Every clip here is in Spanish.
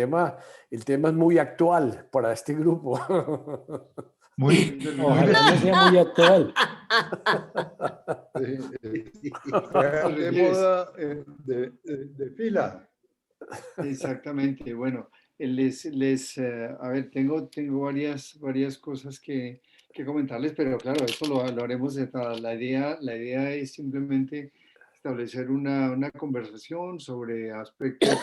el tema es muy actual para este grupo. Muy, muy Ojalá no sea muy actual. Está de moda de fila. Exactamente. Bueno, a ver, tengo varias cosas que comentarles, pero claro, eso lo haremos de todas. La idea es simplemente establecer una conversación sobre aspectos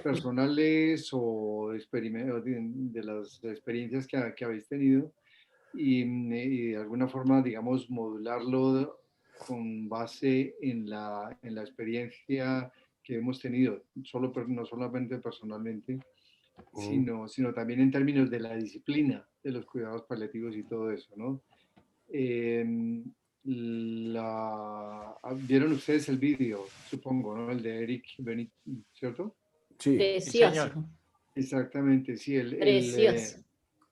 personales o de las experiencias que habéis tenido y de alguna forma, digamos, modularlo con base en la experiencia que hemos tenido, no solamente personalmente, sino también en términos de la disciplina de los cuidados paliativos y todo eso, ¿no? Em, ¿Vieron ustedes el vídeo, supongo, ¿no? El de Eric Benit, ¿cierto? Sí. Precioso. Exactamente, sí. Precioso.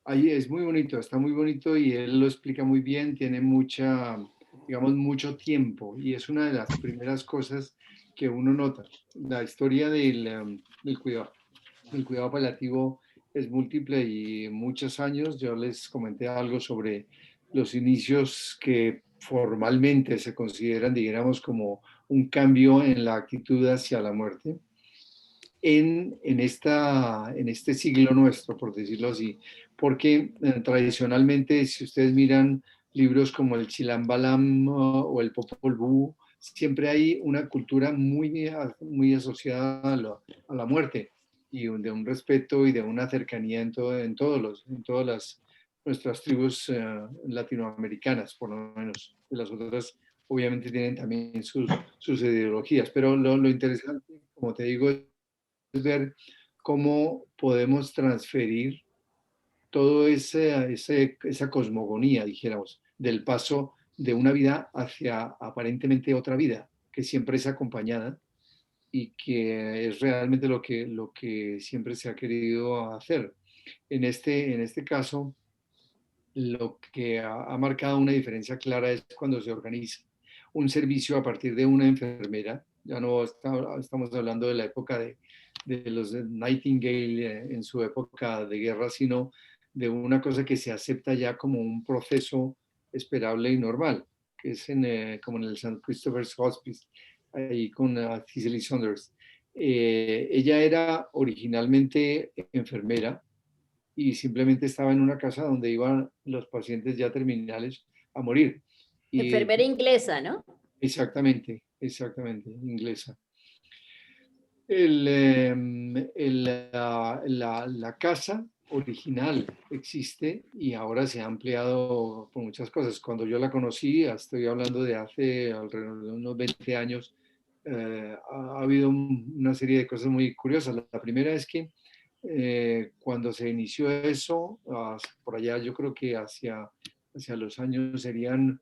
Ahí es muy bonito, está muy bonito y él lo explica muy bien, tiene digamos, mucho tiempo y es una de las primeras cosas que uno nota. La historia del cuidado paliativo es múltiple y muchos años. Yo les comenté algo sobre los inicios que formalmente se consideran, digamos, como un cambio en la actitud hacia la muerte en este siglo nuestro, por decirlo así, porque tradicionalmente, si ustedes miran libros como el Chilam Balam o el Popol Vuh, siempre hay una cultura muy asociada a la muerte y de un respeto y de una cercanía en todas nuestras tribus latinoamericanas, por lo menos. Las otras obviamente tienen también sus ideologías, pero lo interesante, como te digo, ver cómo podemos transferir toda esa cosmogonía, dijéramos, del paso de una vida hacia aparentemente otra vida, que siempre es acompañada y que es realmente lo que siempre se ha querido hacer. En este caso, lo que ha marcado una diferencia clara es cuando se organiza un servicio a partir de una enfermera. Ya no estamos hablando de la época de los Nightingale en su época de guerra, sino de una cosa que se acepta ya como un proceso esperable y normal, que es como en el St. Christopher's Hospice, ahí con Cicely Saunders. Ella era originalmente enfermera y simplemente estaba en una casa donde iban los pacientes ya terminales a morir. Y Enfermera inglesa, ¿no? exactamente, inglesa. La casa original existe y ahora se ha ampliado por muchas cosas. Cuando yo la conocí, estoy hablando de hace alrededor de unos 20 años, ha habido una serie de cosas muy curiosas. La primera es que cuando se inició eso, por allá yo creo que hacia los años serían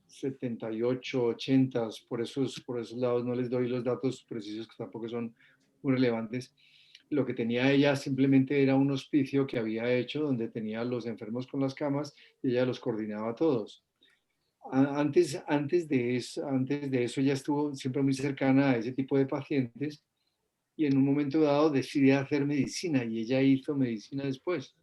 78, 80, por esos lados no les doy los datos precisos que tampoco son muy relevantes. Lo que tenía ella simplemente era un hospicio que había hecho donde tenía a los enfermos con las camas y ella los coordinaba a todos. Antes de eso ella estuvo siempre muy cercana a ese tipo de pacientes y en un momento dado decide hacer medicina y ella hizo medicina después.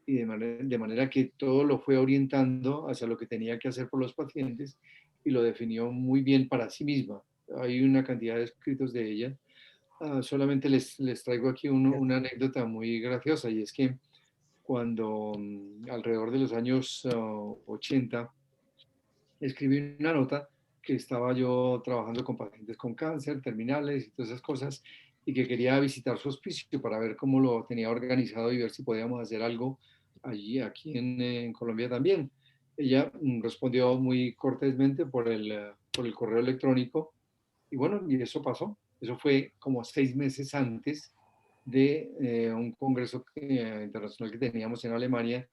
Y de manera que todo lo fue orientando hacia lo que tenía que hacer por los pacientes y lo definió muy bien para sí misma. Hay una cantidad de escritos de ella. Solamente les traigo aquí una anécdota muy graciosa y es que cuando alrededor de los años 80 escribí una nota que estaba yo trabajando con pacientes con cáncer, terminales y todas esas cosas, y que quería visitar su hospicio para ver cómo lo tenía organizado y ver si podíamos hacer algo allí, aquí en Colombia también. Ella respondió muy cortésmente por el correo electrónico, y bueno, y eso pasó. Eso fue como 6 meses antes de un congreso internacional que teníamos en Alemania.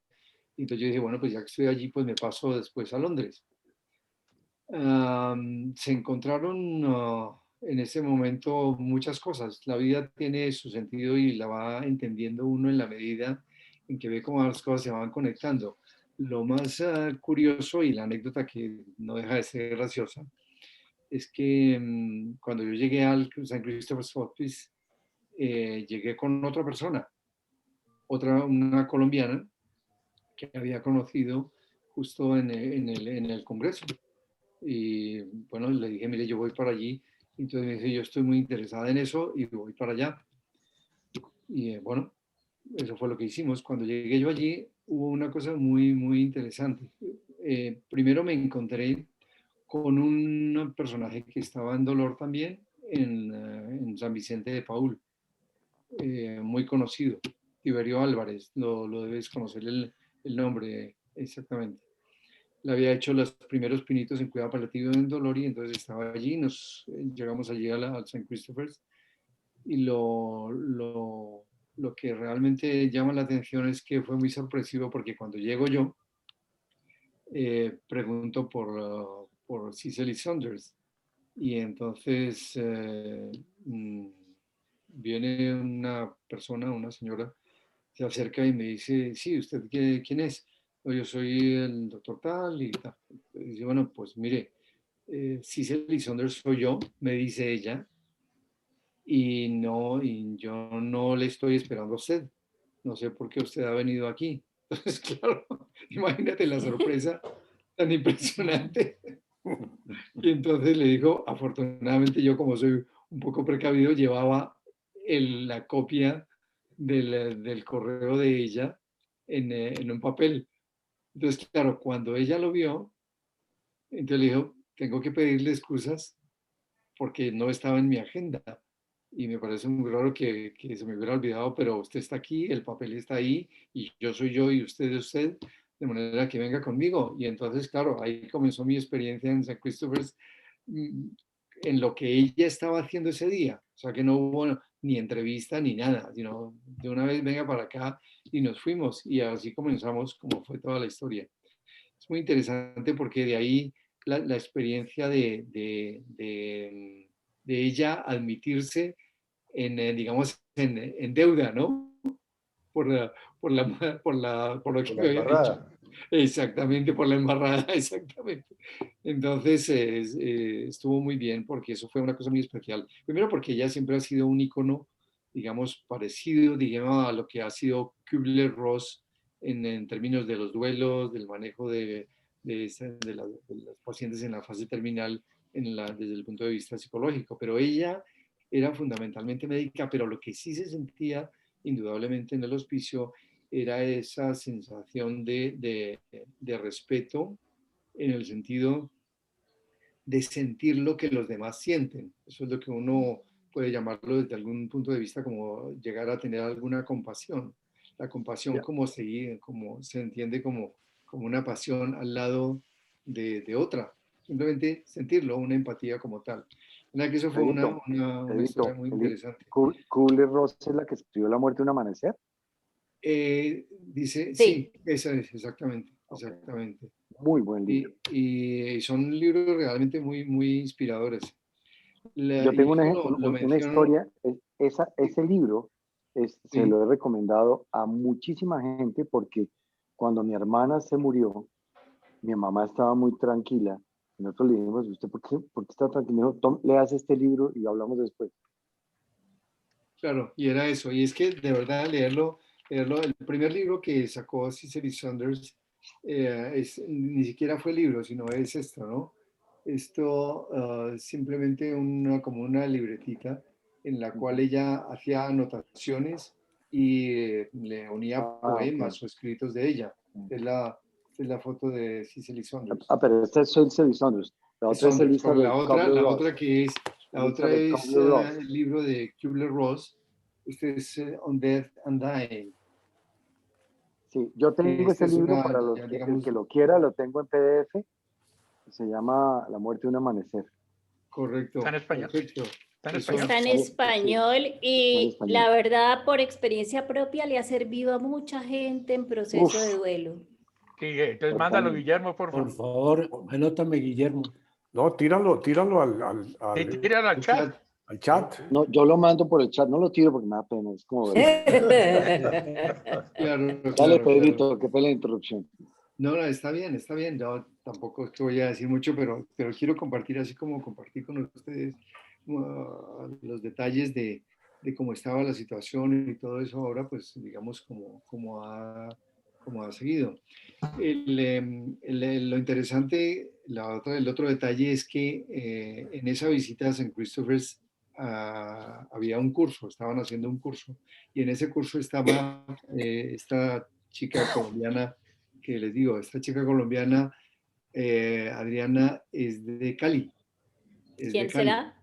Y entonces yo dije, bueno, pues ya que estoy allí, pues me paso después a Londres. Se encontraron en ese momento muchas cosas. La vida tiene su sentido y la va entendiendo uno en la medida en que ve cómo las cosas se van conectando. Lo más curioso y la anécdota que no deja de ser graciosa es que cuando yo llegué al St. Christopher's Hospice, llegué con otra persona, una colombiana que había conocido justo en el Congreso. Y bueno, le dije, mire, yo voy para allí. Entonces me dice, yo estoy muy interesada en eso y voy para allá. Y bueno, eso fue lo que hicimos. Cuando llegué yo allí, hubo una cosa muy, muy interesante. Primero me encontré con un personaje que estaba en dolor también en San Vicente de Paúl, muy conocido, Tiberio Álvarez, lo debes conocer el nombre exactamente. Le había hecho los primeros pinitos en cuidado paliativo en dolor y entonces estaba allí, llegamos allí al St. Christopher's y lo que realmente llama la atención es que fue muy sorpresivo porque cuando llego yo, pregunto por Cicely Saunders y entonces viene una persona, una señora, se acerca y me dice, sí, ¿usted quién es? "No, yo soy el doctor tal y tal". Y dice, bueno, pues mire, Cicely Saunders soy yo, me dice ella, y yo no le estoy esperando a usted. No sé por qué usted ha venido aquí. Entonces, claro, imagínate la sorpresa tan impresionante. Y entonces le digo, afortunadamente yo como soy un poco precavido, llevaba la copia del correo de ella en un papel. Entonces, claro, cuando ella lo vio, entonces le dijo, tengo que pedirle excusas porque no estaba en mi agenda. Y me parece muy raro que se me hubiera olvidado, pero usted está aquí, el papel está ahí, y yo soy yo y usted es usted, de manera que venga conmigo. Y entonces, claro, ahí comenzó mi experiencia en St. Christopher's, mm, en lo que ella estaba haciendo ese día. O sea, que no hubo ni entrevista ni nada, sino de una vez venga para acá y nos fuimos. Y así comenzamos, como fue toda la historia. Es muy interesante porque de ahí la experiencia de ella admitirse digamos, en deuda, ¿no? Por, la, por lo que Por la me había dicho. embarrada. Exactamente, por la embarrada, exactamente. Entonces, estuvo muy bien porque eso fue una cosa muy especial. Primero porque ella siempre ha sido un icono, digamos, parecido, digamos, a lo que ha sido Kübler-Ross en términos de los duelos, del manejo de los pacientes en la fase terminal desde el punto de vista psicológico. Pero ella era fundamentalmente médica, pero lo que sí se sentía indudablemente en el hospicio era esa sensación de respeto en el sentido de sentir lo que los demás sienten. Eso es lo que uno puede llamarlo desde algún punto de vista como llegar a tener alguna compasión. La compasión Ya. como se entiende como una pasión al lado de otra. Simplemente sentirlo, una empatía como tal. Que eso fue Pedrito, una historia Pedrito, muy interesante. Kubler-Ross es la que escribió La muerte de un amanecer. Dice, Sí. sí, esa es, exactamente, Ok. exactamente. Muy buen libro. Y son libros realmente muy, muy inspiradores. Yo Y tengo esto lo una menciono, historia, ese libro se sí, lo he recomendado a muchísima gente porque cuando mi hermana se murió, mi mamá estaba muy tranquila. Y nosotros le dijimos, ¿usted por qué está tranquilo? Me dijo, Tom, leas este libro y hablamos después. claro, y era eso. Y es que de verdad leerlo, el primer libro que sacó Cicely Saunders ni siquiera fue libro, sino es esto, ¿no? Esto simplemente como una libretita en la cual ella hacía anotaciones y le unía Ah, ok. poemas o escritos de ella. Es la foto de Cicely Saunders. Ah, pero esta es Elizabeth Saunders. La otra es Saunders, con Elizabeth la otra Kubler-Ross. que es, la otra Elizabeth es Kubler-Ross. el libro de Kübler-Ross. Este es On Death and Dying. Sí, yo tengo Este ese es libro una, para los ya el digamos, que lo quiera, lo tengo en PDF. Se llama La muerte de un amanecer. correcto, ¿Está en español? perfecto. ¿Está en Eso, español? Está en Sí, español está en y español. la verdad, por experiencia propia, le ha servido a mucha gente en proceso de Uf, duelo. Sí, entonces mándalo, totalmente. Guillermo, por Por favor. favor, anótame, Guillermo. No, tíralo Sí, tíralo al el chat. chat, al chat. No, yo lo mando por el chat, no lo tiro porque me da pena, es como claro, Dale, claro, claro. Pedrito, qué pena la interrupción. No, no, está bien, está bien. Yo tampoco es que voy a decir mucho, pero quiero compartir, así como compartí con ustedes los detalles de cómo estaba la situación y todo eso ahora, pues digamos como ha seguido. Lo interesante, el otro detalle es que en esa visita a St. Christopher's había un curso, estaban haciendo un curso, y en ese curso estaba esta chica colombiana, que les digo, esta chica colombiana, Adriana, es de Cali, es de ¿Quién Cali, será?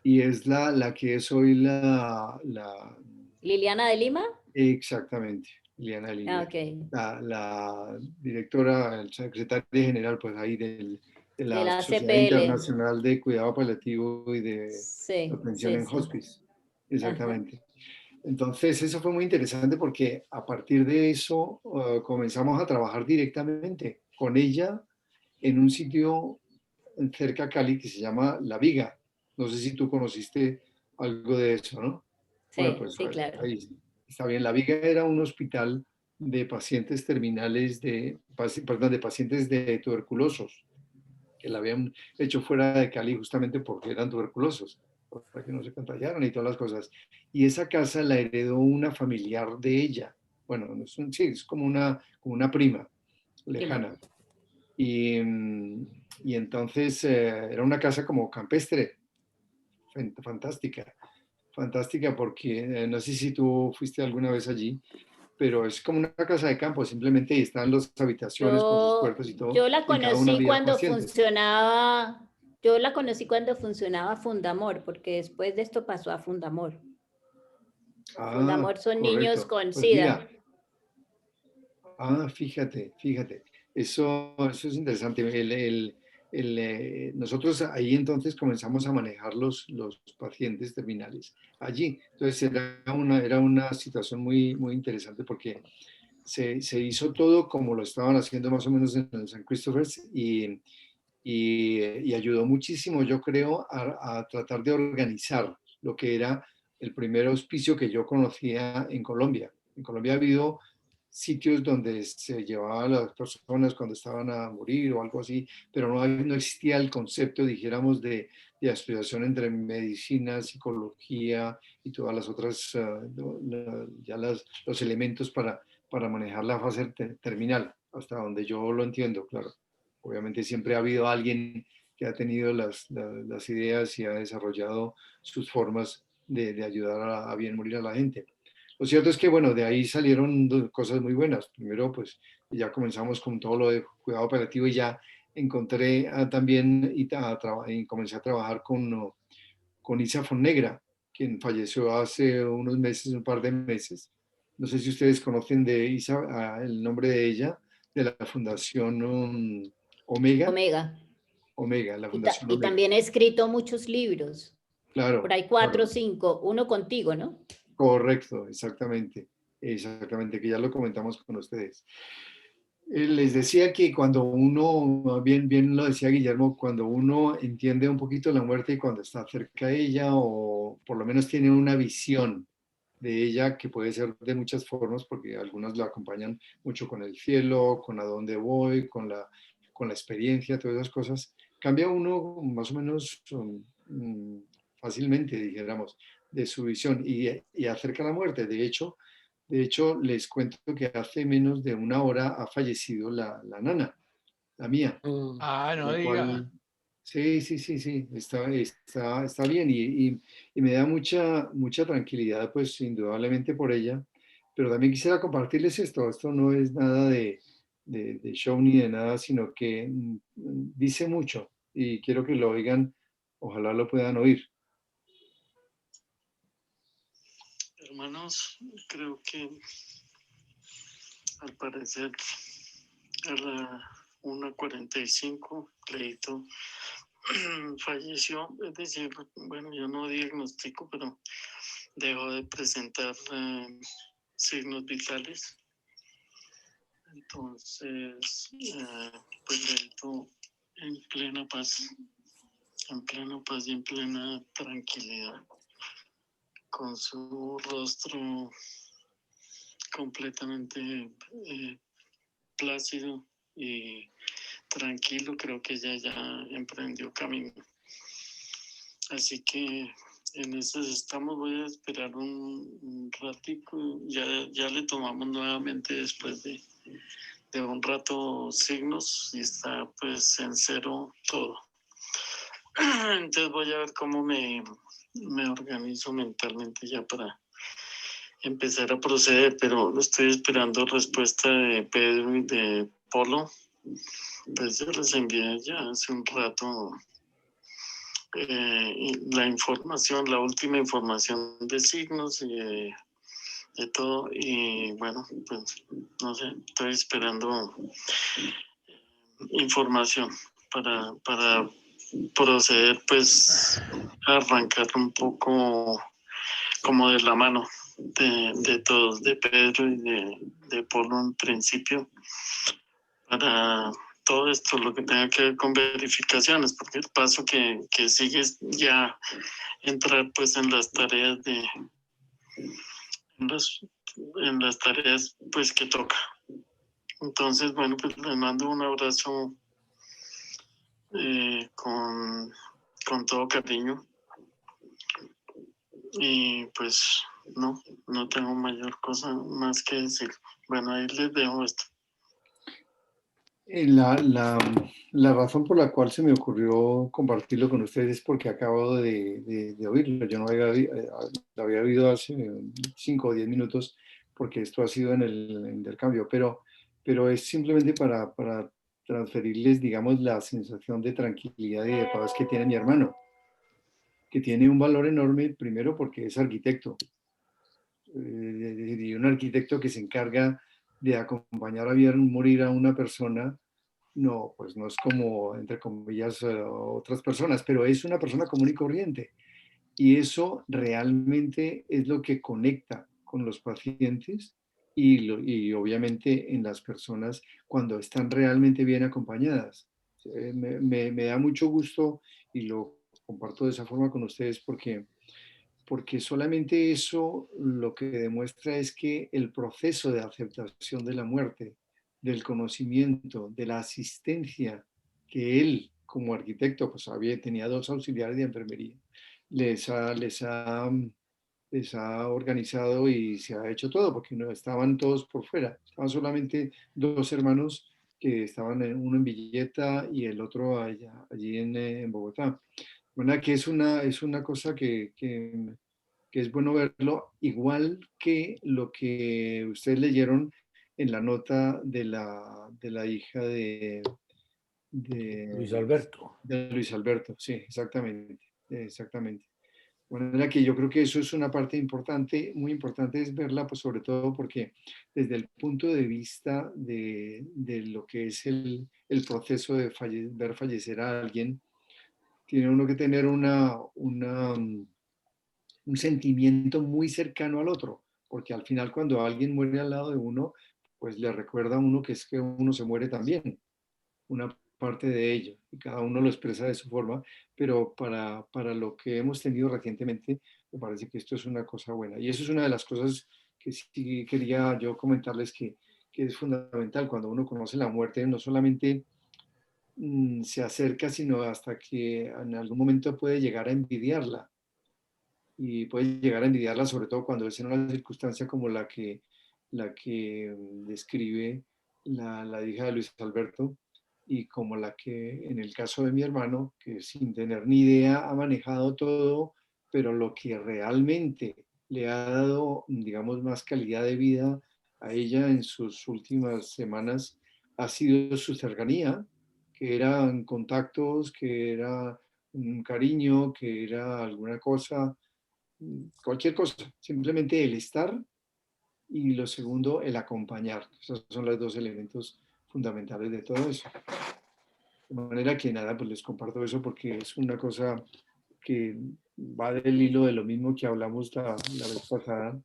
y es la que es hoy ¿Liliana de Lima? exactamente, Liliana Ah, Lima, ok. la directora, secretaria general, pues ahí de De la la Sociedad CPL. Internacional de Cuidado Paliativo y de Sí, Atención sí, en sí. Hospice. Ajá. Exactamente. Entonces, eso fue muy interesante porque a partir de eso comenzamos a trabajar directamente con ella en un sitio cerca a Cali que se llama La Viga. No sé si tú conociste algo de eso, ¿no? Bueno, Sí, pues sí, claro. ahí está bien. La Viga era un hospital de pacientes terminales, perdón, de pacientes de tuberculosos, que la habían hecho fuera de Cali justamente porque eran tuberculosos, para que no se contagiaran y todas las cosas. Y esa casa la heredó una familiar de ella. Bueno, no es sí, es como una prima Prima. lejana. Y, y entonces era una casa como campestre, fantástica, fantástica porque no sé si tú fuiste alguna vez allí, pero es como una casa de campo, simplemente ahí están las habitaciones con sus puertas y todo, Yo la y en cada una conocí había cuando pacientes. funcionaba, yo la conocí cuando funcionaba Fundamor, porque después de esto pasó a Fundamor. Ah, Fundamor son niños correcto. con Pues SIDA. mira, fíjate, eso es interesante. Nosotros ahí entonces comenzamos a manejar los pacientes terminales allí. Entonces era una situación muy interesante porque se hizo todo como lo estaban haciendo más o menos en el St. Christopher's y ayudó muchísimo, yo creo, a tratar de organizar lo que era el primer hospicio que yo conocía en Colombia. En Colombia ha habido sitios donde se llevaban a las personas cuando estaban a morir o algo así, pero no existía el concepto, dijéramos, de asociación entre medicina, psicología y todas las otras, los elementos para manejar la fase terminal, hasta donde yo lo entiendo, claro. Obviamente siempre ha habido alguien que ha tenido las ideas y ha desarrollado sus formas de ayudar a bien morir a la gente. Lo cierto es que, bueno, de ahí salieron cosas muy buenas. Primero, pues ya comenzamos con todo lo de cuidado operativo y ya encontré también y comencé a trabajar con Isa Fonnegra, quien falleció hace unos meses, un par de meses. No sé si ustedes conocen de Isa, el nombre de ella, de la Fundación Omega. Omega. Omega, la Fundación Y Omega. también he escrito muchos libros. Por Claro, ahí 4 o claro. 5, uno contigo, ¿no? Correcto, exactamente, que ya lo comentamos con ustedes. Les decía que cuando uno, bien lo decía Guillermo, cuando uno entiende un poquito la muerte y cuando está cerca de ella o por lo menos tiene una visión de ella que puede ser de muchas formas porque algunos la acompañan mucho con el cielo, con a dónde voy, con la experiencia, todas esas cosas, cambia uno más o menos fácilmente, dijéramos, de su visión y acerca la muerte. De hecho, les cuento que hace menos de una hora ha fallecido la nana, la mía, Mm. Ah, no la diga. cual, sí, está bien y me da mucha tranquilidad, pues indudablemente por ella, pero también quisiera compartirles esto no es nada de show ni de nada, sino que dice mucho y quiero que lo oigan, ojalá lo puedan oír. Hermanos, creo que al parecer a la 1:45 Cleito falleció, es decir, bueno, yo no diagnostico, pero dejó de presentar signos vitales. Entonces, pues Cleito en plena paz y en plena tranquilidad, con su rostro completamente plácido y tranquilo, creo que ella ya emprendió camino. Así que en eso estamos. Voy a esperar un ratico. Ya le tomamos nuevamente después de un rato signos y está pues en cero todo. Entonces voy a ver cómo me organizo mentalmente ya para empezar a proceder, pero estoy esperando respuesta de Pedro y de Polo. Pues yo les envié ya hace un rato la información, la última información de signos y de todo, y bueno, pues no sé, estoy esperando información para proceder pues a arrancar un poco como de la mano de todos, de Pedro y de Polo en principio, para todo esto, lo que tenga que ver con verificaciones, porque el paso que sigue es ya entrar pues en las tareas en las tareas pues que toca. Entonces, bueno, pues les mando un abrazo con todo cariño. Y pues no tengo mayor cosa más que decir. Bueno, ahí les dejo esto. La razón por la cual se me ocurrió compartirlo con ustedes es porque acabo de oírlo. Yo no lo había oído hace 5 o 10 minutos porque esto ha sido en el intercambio, pero es simplemente para transferirles, digamos, la sensación de tranquilidad y de paz que tiene mi hermano, que tiene un valor enorme, primero porque es arquitecto, y un arquitecto que se encarga de acompañar a ver morir a una persona. No, pues no es como, entre comillas, otras personas, pero es una persona común y corriente. Y eso realmente es lo que conecta con los pacientes y obviamente en las personas cuando están realmente bien acompañadas. Me da mucho gusto y lo comparto de esa forma con ustedes porque solamente eso lo que demuestra es que el proceso de aceptación de la muerte, del conocimiento, de la asistencia que él como arquitecto, pues tenía 2 auxiliares de enfermería, les ha organizado y se ha hecho todo, porque no estaban todos por fuera, estaban solamente 2 hermanos que estaban, uno en Villeta y el otro allí en Bogotá. Bueno, que es una cosa que es bueno verlo, igual que lo que ustedes leyeron en la nota de la hija Luis Alberto. de Luis Alberto. Sí, exactamente, exactamente. Bueno, que yo creo que eso es una parte importante, muy importante es verla, pues sobre todo porque desde el punto de vista de lo que es el proceso de ver fallecer a alguien, tiene uno que tener un sentimiento muy cercano al otro, porque al final cuando alguien muere al lado de uno, pues le recuerda a uno que es que uno se muere también, una parte de ello, y cada uno lo expresa de su forma, pero para lo que hemos tenido recientemente, me parece que esto es una cosa buena. Y eso es una de las cosas que sí quería yo comentarles que es fundamental cuando uno conoce la muerte, no solamente se acerca, sino hasta que en algún momento puede llegar a envidiarla y puede llegar a envidiarla, sobre todo cuando es en una circunstancia como la que describe la hija de Luis Alberto y como la que en el caso de mi hermano, que sin tener ni idea ha manejado todo, pero lo que realmente le ha dado, digamos, más calidad de vida a ella en sus últimas semanas ha sido su cercanía, que eran contactos, que era un cariño, que era alguna cosa, cualquier cosa, simplemente el estar y lo segundo, el acompañar. Esos son los 2 elementos fundamentales de todo eso. De manera que nada, pues les comparto eso porque es una cosa que va del hilo de lo mismo que hablamos la vez pasada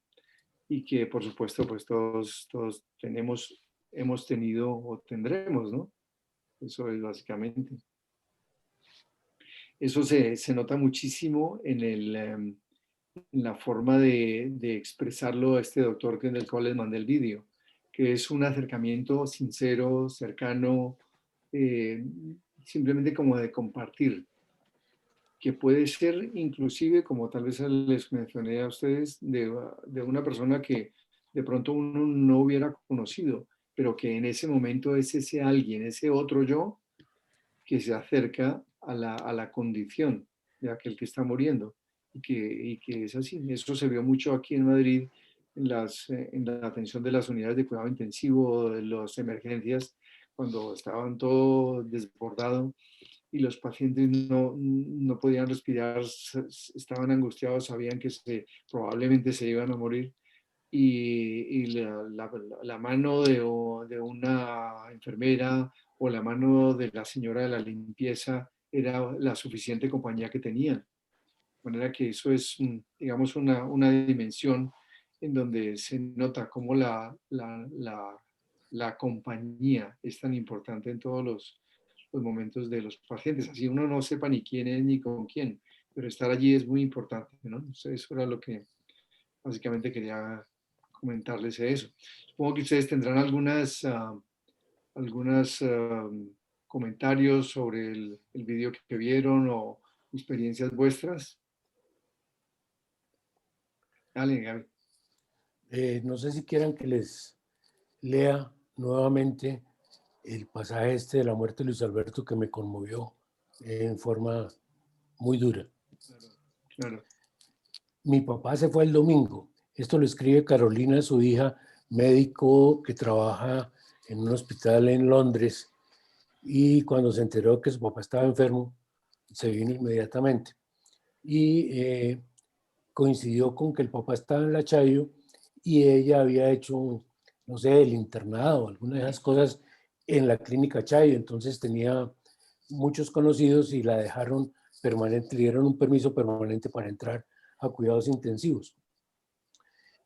y que por supuesto pues todos hemos tenido o tendremos, ¿no? Eso es básicamente. Eso se nota muchísimo en la forma de expresarlo a este doctor que en el cual les mandé el vídeo, que es un acercamiento sincero, cercano, simplemente como de compartir. que puede ser inclusive, como tal vez les mencioné a ustedes, de una persona que de pronto uno no hubiera conocido, pero que en ese momento es ese alguien, ese otro yo, que se acerca a la condición de aquel que está muriendo y que es así. Eso se vio mucho aquí en Madrid en la atención de las unidades de cuidado intensivo, de las emergencias, cuando estaban todo desbordado y los pacientes no podían respirar, estaban angustiados, sabían que probablemente se iban a morir. Y la mano de una enfermera o la mano de la señora de la limpieza era la suficiente compañía que tenían. De manera que eso es, digamos, una dimensión en donde se nota cómo la compañía es tan importante en todos los momentos de los pacientes. Así uno no sepa ni quién es ni con quién, pero estar allí es muy importante, ¿no? Entonces, eso era lo que básicamente quería comentarles eso. Supongo que ustedes tendrán algunos comentarios sobre el video que vieron o experiencias vuestras. Dale, Gaby. No sé si quieran que les lea nuevamente el pasaje este de la muerte de Luis Alberto que me conmovió en forma muy dura. Claro. Mi papá se fue el domingo. Esto lo escribe Carolina, su hija, médico que trabaja en un hospital en Londres, y cuando se enteró que su papá estaba enfermo, se vino inmediatamente. Y coincidió con que el papá estaba en la Chayo y ella había hecho, no sé, el internado, alguna de esas cosas en la clínica Chayo. Entonces tenía muchos conocidos y la dejaron permanente, le dieron un permiso permanente para entrar a cuidados intensivos.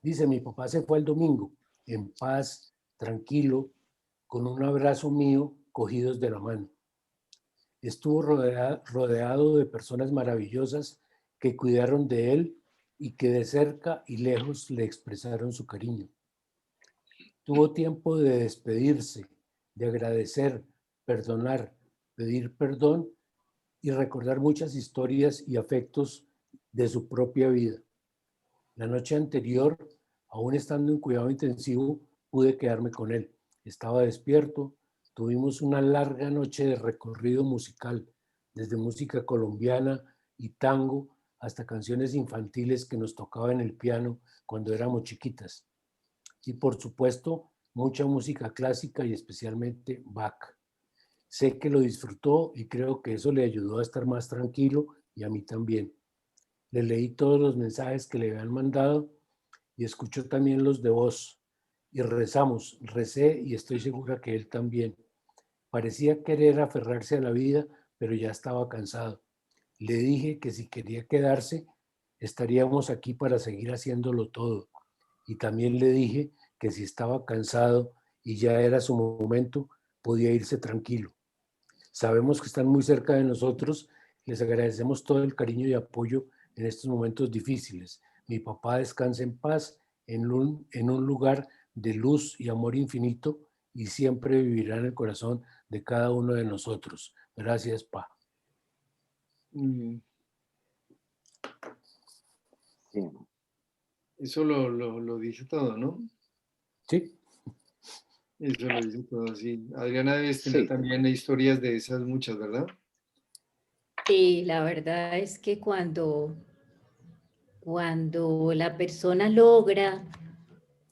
Dice, mi papá se fue el domingo, en paz, tranquilo, con un abrazo mío, cogidos de la mano. Estuvo rodeado de personas maravillosas que cuidaron de él y que de cerca y lejos le expresaron su cariño. Tuvo tiempo de despedirse, de agradecer, perdonar, pedir perdón y recordar muchas historias y afectos de su propia vida. La noche anterior, aún estando en cuidado intensivo, pude quedarme con él. Estaba despierto. Tuvimos una larga noche de recorrido musical, desde música colombiana y tango hasta canciones infantiles que nos tocaba en el piano cuando éramos chiquitas. Y por supuesto, mucha música clásica y especialmente Bach. Sé que lo disfrutó y creo que eso le ayudó a estar más tranquilo y a mí también. Le leí todos los mensajes que le habían mandado y escuchó también los de voz. Y recé y estoy segura que él también. Parecía querer aferrarse a la vida, pero ya estaba cansado. Le dije que si quería quedarse, estaríamos aquí para seguir haciéndolo todo. Y también le dije que si estaba cansado y ya era su momento, podía irse tranquilo. Sabemos que están muy cerca de nosotros. Les agradecemos todo el cariño y apoyo en estos momentos difíciles. Mi papá descansa en paz en un lugar de luz y amor infinito y siempre vivirá en el corazón de cada uno de nosotros. Gracias, Pa. Sí. Eso lo dice todo, ¿no? Sí. Eso lo dice todo, sí. Adriana, debes tener también historias de esas muchas, ¿verdad? Sí, la verdad es que cuando la persona logra,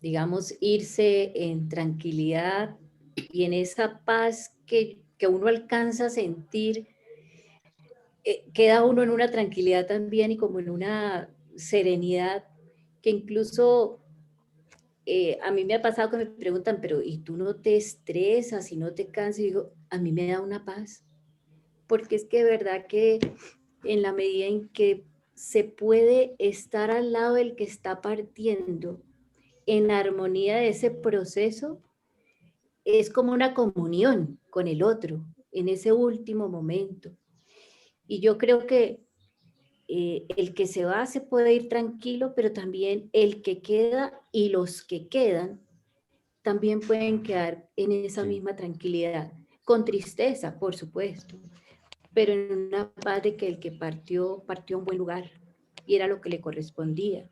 digamos, irse en tranquilidad y en esa paz que uno alcanza a sentir, queda uno en una tranquilidad también y como en una serenidad que incluso a mí me ha pasado que me preguntan, pero ¿y tú no te estresas y no te cansas? Y digo, a mí me da una paz, porque es que de verdad que en la medida en que se puede estar al lado del que está partiendo, en armonía de ese proceso, es como una comunión con el otro en ese último momento. Y yo creo que el que se va se puede ir tranquilo, pero también el que queda y los que quedan también pueden quedar en esa misma tranquilidad, con tristeza, por supuesto, pero en una paz de que el que partió a un buen lugar y era lo que le correspondía.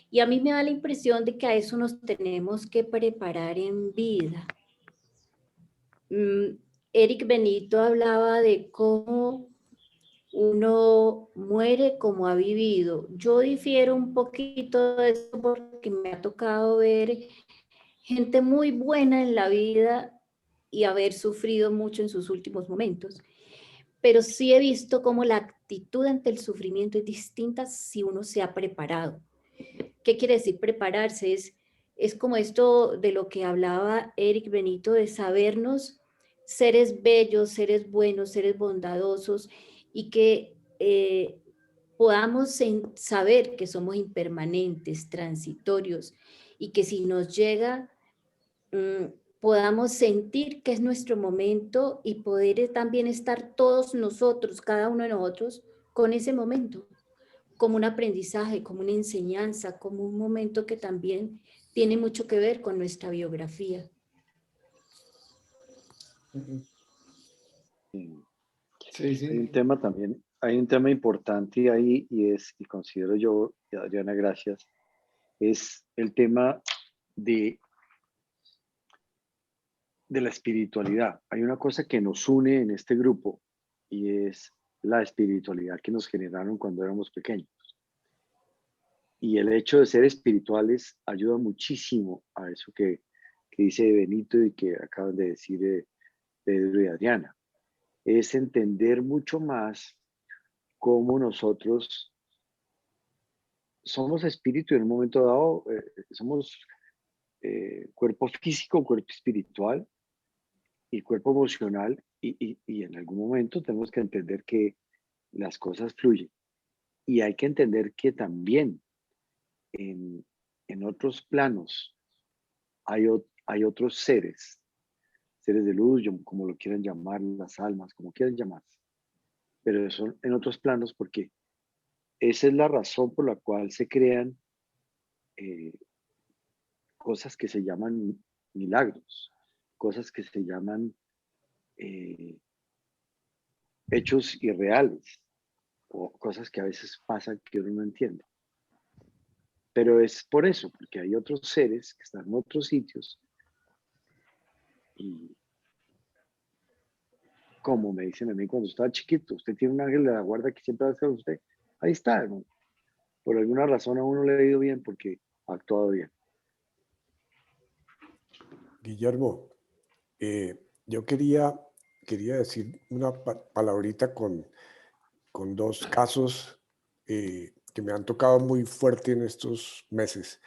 Y a mí me da la impresión de que a eso nos tenemos que preparar en vida. Eric Benito hablaba de cómo uno muere como ha vivido. Yo difiero un poquito de eso porque me ha tocado ver gente muy buena en la vida y haber sufrido mucho en sus últimos momentos. Pero sí he visto cómo la actitud ante el sufrimiento es distinta si uno se ha preparado. ¿Qué quiere decir prepararse? Es como esto de lo que hablaba Eric Benito, de sabernos seres bellos, seres buenos, seres bondadosos, y que podamos saber que somos impermanentes, transitorios, y que si nos llega, podamos sentir que es nuestro momento y poder también estar todos nosotros, cada uno de nosotros, con ese momento, como un aprendizaje, como una enseñanza, como un momento que también tiene mucho que ver con nuestra biografía. Sí, sí. Hay un tema también, hay un tema importante ahí y considero yo, y Adriana, gracias, es el tema de la espiritualidad. Hay una cosa que nos une en este grupo y es la espiritualidad que nos generaron cuando éramos pequeños. Y el hecho de ser espirituales ayuda muchísimo a eso que dice Benito y que acaban de decir Pedro y Adriana. Es entender mucho más cómo nosotros somos espíritu en un momento dado, somos cuerpo físico, cuerpo espiritual y cuerpo emocional y en algún momento tenemos que entender que las cosas fluyen. Y hay que entender que también en otros planos hay otros seres de luz, como lo quieran llamar, las almas, como quieran llamar, pero son en otros planos porque esa es la razón por la cual se crean cosas que se llaman milagros, cosas que se llaman hechos irreales o cosas que a veces pasan que uno no entiende. Pero es por eso, porque hay otros seres que están en otros sitios y como me dicen a mí cuando estaba chiquito, usted tiene un ángel de la guarda que siempre va a estar usted. Ahí está, ¿no? Por alguna razón a uno le ha ido bien porque ha actuado bien. Guillermo, yo quería decir una palabrita con dos casos que me han tocado muy fuerte en estos meses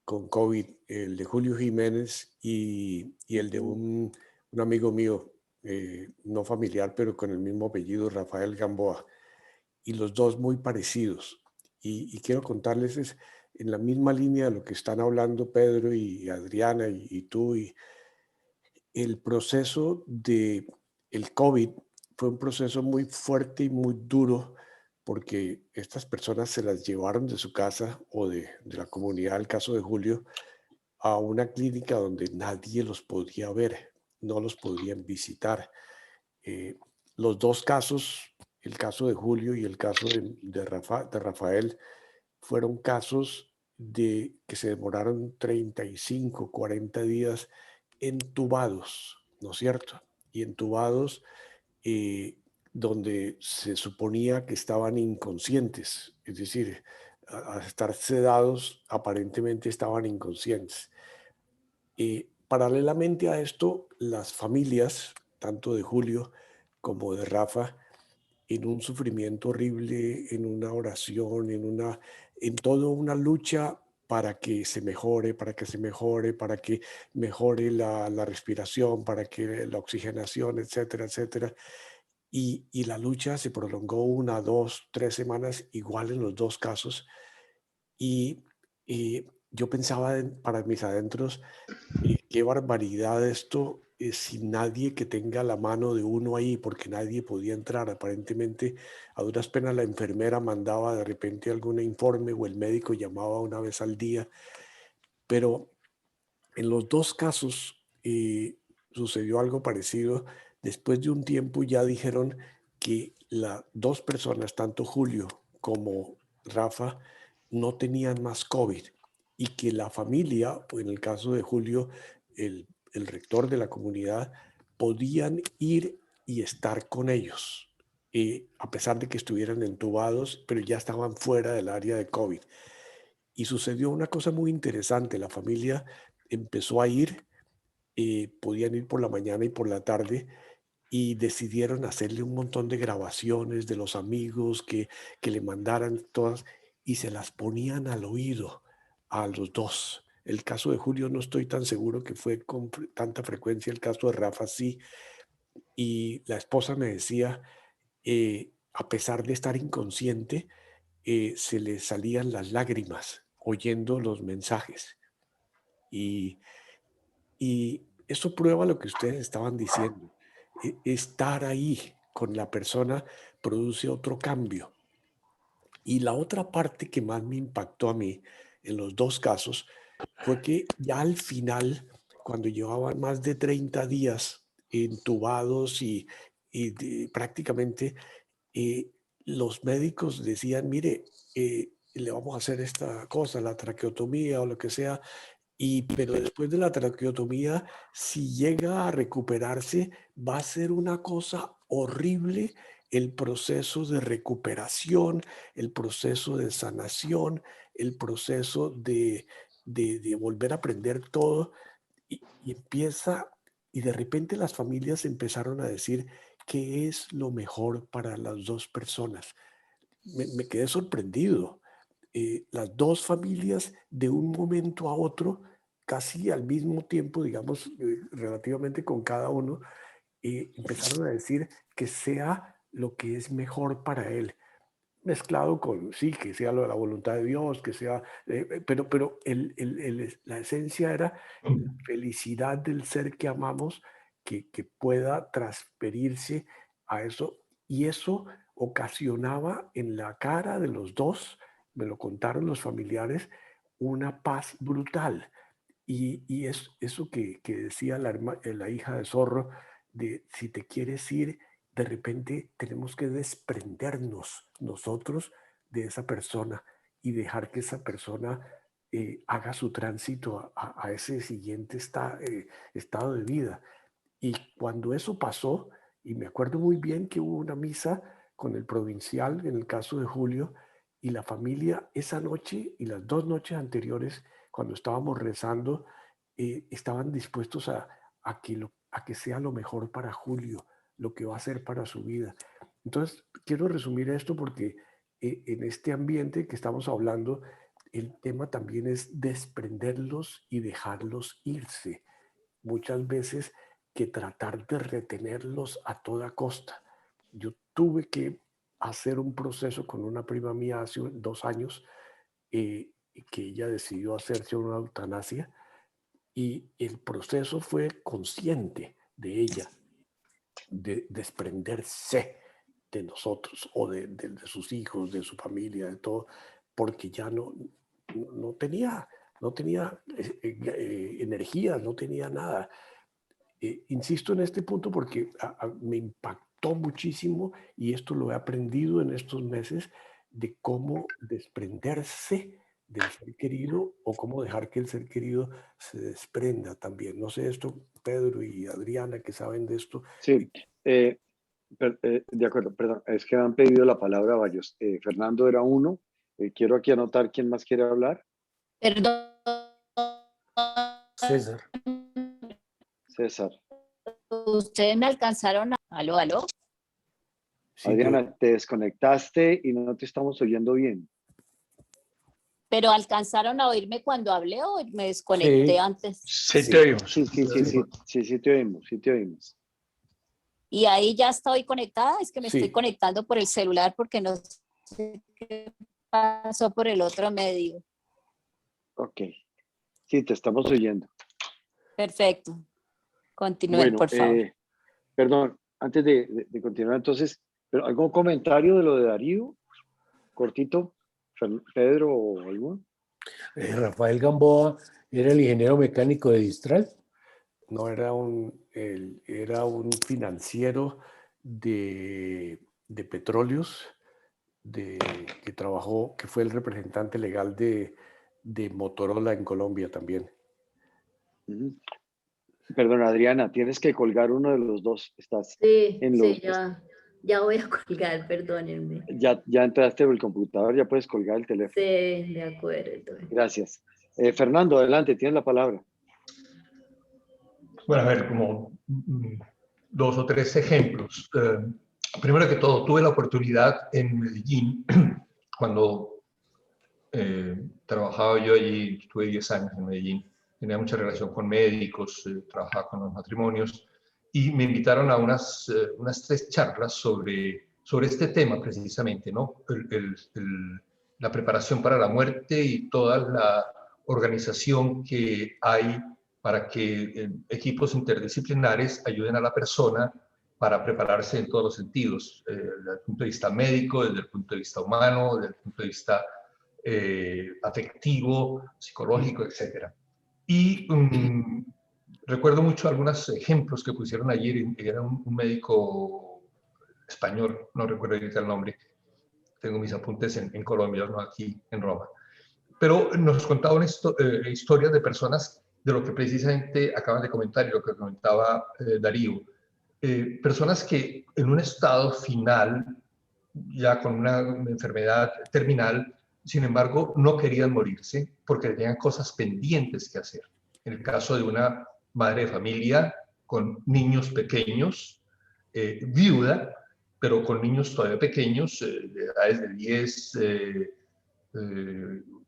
con COVID, el de Julio Jiménez y el de un amigo mío, no familiar, pero con el mismo apellido, Rafael Gamboa, y los dos muy parecidos. Y quiero contarles en la misma línea de lo que están hablando Pedro y Adriana y tú, y el proceso de el COVID fue un proceso muy fuerte y muy duro porque estas personas se las llevaron de su casa o de la comunidad, el caso de Julio, a una clínica donde nadie los podía ver, no los podían visitar. Los dos casos, el caso de Julio y el caso de Rafael, fueron casos que se demoraron 35, 40 días entubados, ¿no es cierto? Y entubados donde se suponía que estaban inconscientes, es decir, al estar sedados, aparentemente estaban inconscientes. Paralelamente a esto, las familias, tanto de Julio como de Rafa, en un sufrimiento horrible, en una oración, en toda una lucha para que se mejore, para que mejore la respiración, para que la oxigenación, etcétera, etcétera. Y la lucha se prolongó 1, 2, 3 semanas, igual en los dos casos. Y yo pensaba para mis adentros, qué barbaridad esto, sin nadie que tenga la mano de uno ahí, porque nadie podía entrar. Aparentemente, a duras penas la enfermera mandaba de repente algún informe o el médico llamaba una vez al día. Pero en los dos casos sucedió algo parecido. Después de un tiempo ya dijeron que las dos personas, tanto Julio como Rafa, no tenían más COVID y que la familia, pues en el caso de Julio, el rector de la comunidad, podían ir y estar con ellos, a pesar de que estuvieran entubados, pero ya estaban fuera del área de COVID. Y sucedió una cosa muy interesante. La familia empezó a ir, podían ir por la mañana y por la tarde, y decidieron hacerle un montón de grabaciones de los amigos que le mandaran todas y se las ponían al oído a los dos. El caso de Julio no estoy tan seguro que fue con tanta frecuencia, el caso de Rafa sí. Y la esposa me decía, a pesar de estar inconsciente, se le salían las lágrimas oyendo los mensajes. Y eso prueba lo que ustedes estaban diciendo. Estar ahí con la persona produce otro cambio. Y la otra parte que más me impactó a mí en los dos casos fue que ya al final, cuando llevaban más de 30 días entubados y prácticamente los médicos decían, mire, le vamos a hacer esta cosa, la traqueotomía o lo que sea, pero después de la traqueotomía, si llega a recuperarse, va a ser una cosa horrible el proceso de recuperación, el proceso de sanación, el proceso de volver a aprender todo. Y empieza, y de repente las familias empezaron a decir qué es lo mejor para las dos personas. Me quedé sorprendido. Las dos familias de un momento a otro, casi al mismo tiempo, digamos, relativamente con cada uno, empezaron a decir que sea lo que es mejor para él, mezclado con, sí, que sea lo de la voluntad de Dios, que sea, pero la esencia era la felicidad del ser que amamos, que pueda transferirse a eso, y eso ocasionaba en la cara de los dos, me lo contaron los familiares, una paz brutal. Y es eso que decía la hija de Zorro, de si te quieres ir, de repente tenemos que desprendernos nosotros de esa persona y dejar que esa persona haga su tránsito a ese siguiente estado de vida. Y cuando eso pasó, y me acuerdo muy bien que hubo una misa con el provincial, en el caso de Julio, y la familia esa noche y las dos noches anteriores, cuando estábamos rezando, estaban dispuestos a que sea lo mejor para Julio, lo que va a ser para su vida. Entonces, quiero resumir esto porque en este ambiente que estamos hablando, el tema también es desprenderlos y dejarlos irse. Muchas veces que tratar de retenerlos a toda costa. Yo tuve que hacer un proceso con una prima mía hace 2 años, que ella decidió hacerse una eutanasia, y el proceso fue consciente de ella, de desprenderse de nosotros o de sus hijos, de su familia, de todo, porque ya no tenía energía, no tenía nada. Insisto en este punto porque me impactó muchísimo, y esto lo he aprendido en estos meses, de cómo desprenderse del ser querido o cómo dejar que el ser querido se desprenda también. No sé esto, Pedro y Adriana, que saben de esto. Sí, de acuerdo, perdón, es que me han pedido la palabra varios. Fernando era uno. Quiero aquí anotar quién más quiere hablar. Perdón. César. César. Ustedes me alcanzaron a... ¿Aló, aló? Sí, Adriana, te desconectaste y no te estamos oyendo bien. ¿Pero alcanzaron a oírme cuando hablé o me desconecté Sí. antes? Sí, te oímos. Sí, te oímos. Y ahí ya estoy conectada, es que me Sí. estoy conectando por el celular porque no sé qué pasó por el otro medio. Ok. Sí, te estamos oyendo. Perfecto. Continúen, Bueno, por favor. perdón, antes de continuar, entonces, ¿pero algún comentario de lo de Darío? Cortito, Pedro o alguno. Rafael Gamboa era el ingeniero mecánico de Distral. No, era un financiero de de Petróleos, que trabajó, que fue el representante legal de Motorola en Colombia también. Perdón, Adriana, tienes que colgar uno de los dos. Estás Sí, en sí, ya voy a colgar, perdónenme. ya entraste por el computador, ya puedes colgar el teléfono. Sí, de acuerdo. Gracias. Fernando, adelante, tienes la palabra. Bueno, a ver, como 2 o 3 ejemplos. Primero que todo, tuve la oportunidad en Medellín, cuando trabajaba yo allí, estuve 10 años en Medellín, tenía mucha relación con médicos, trabajaba con los matrimonios, y me invitaron a unas 3 charlas sobre este tema precisamente, ¿no? La preparación para la muerte y toda la organización que hay para que equipos interdisciplinares ayuden a la persona para prepararse en todos los sentidos, desde el punto de vista médico, desde el punto de vista humano, desde el punto de vista afectivo, psicológico, etc. Y recuerdo mucho algunos ejemplos que pusieron ayer. Era un médico español, no recuerdo ahorita el nombre, tengo mis apuntes en Colombia, no aquí en Roma, pero nos contaban historias de personas, de lo que precisamente acaban de comentar y lo que comentaba Darío, personas que en un estado final, ya con una enfermedad terminal, sin embargo, no querían morirse porque tenían cosas pendientes que hacer. En el caso de una madre de familia con niños pequeños, viuda, pero con niños todavía pequeños, de edades de 10,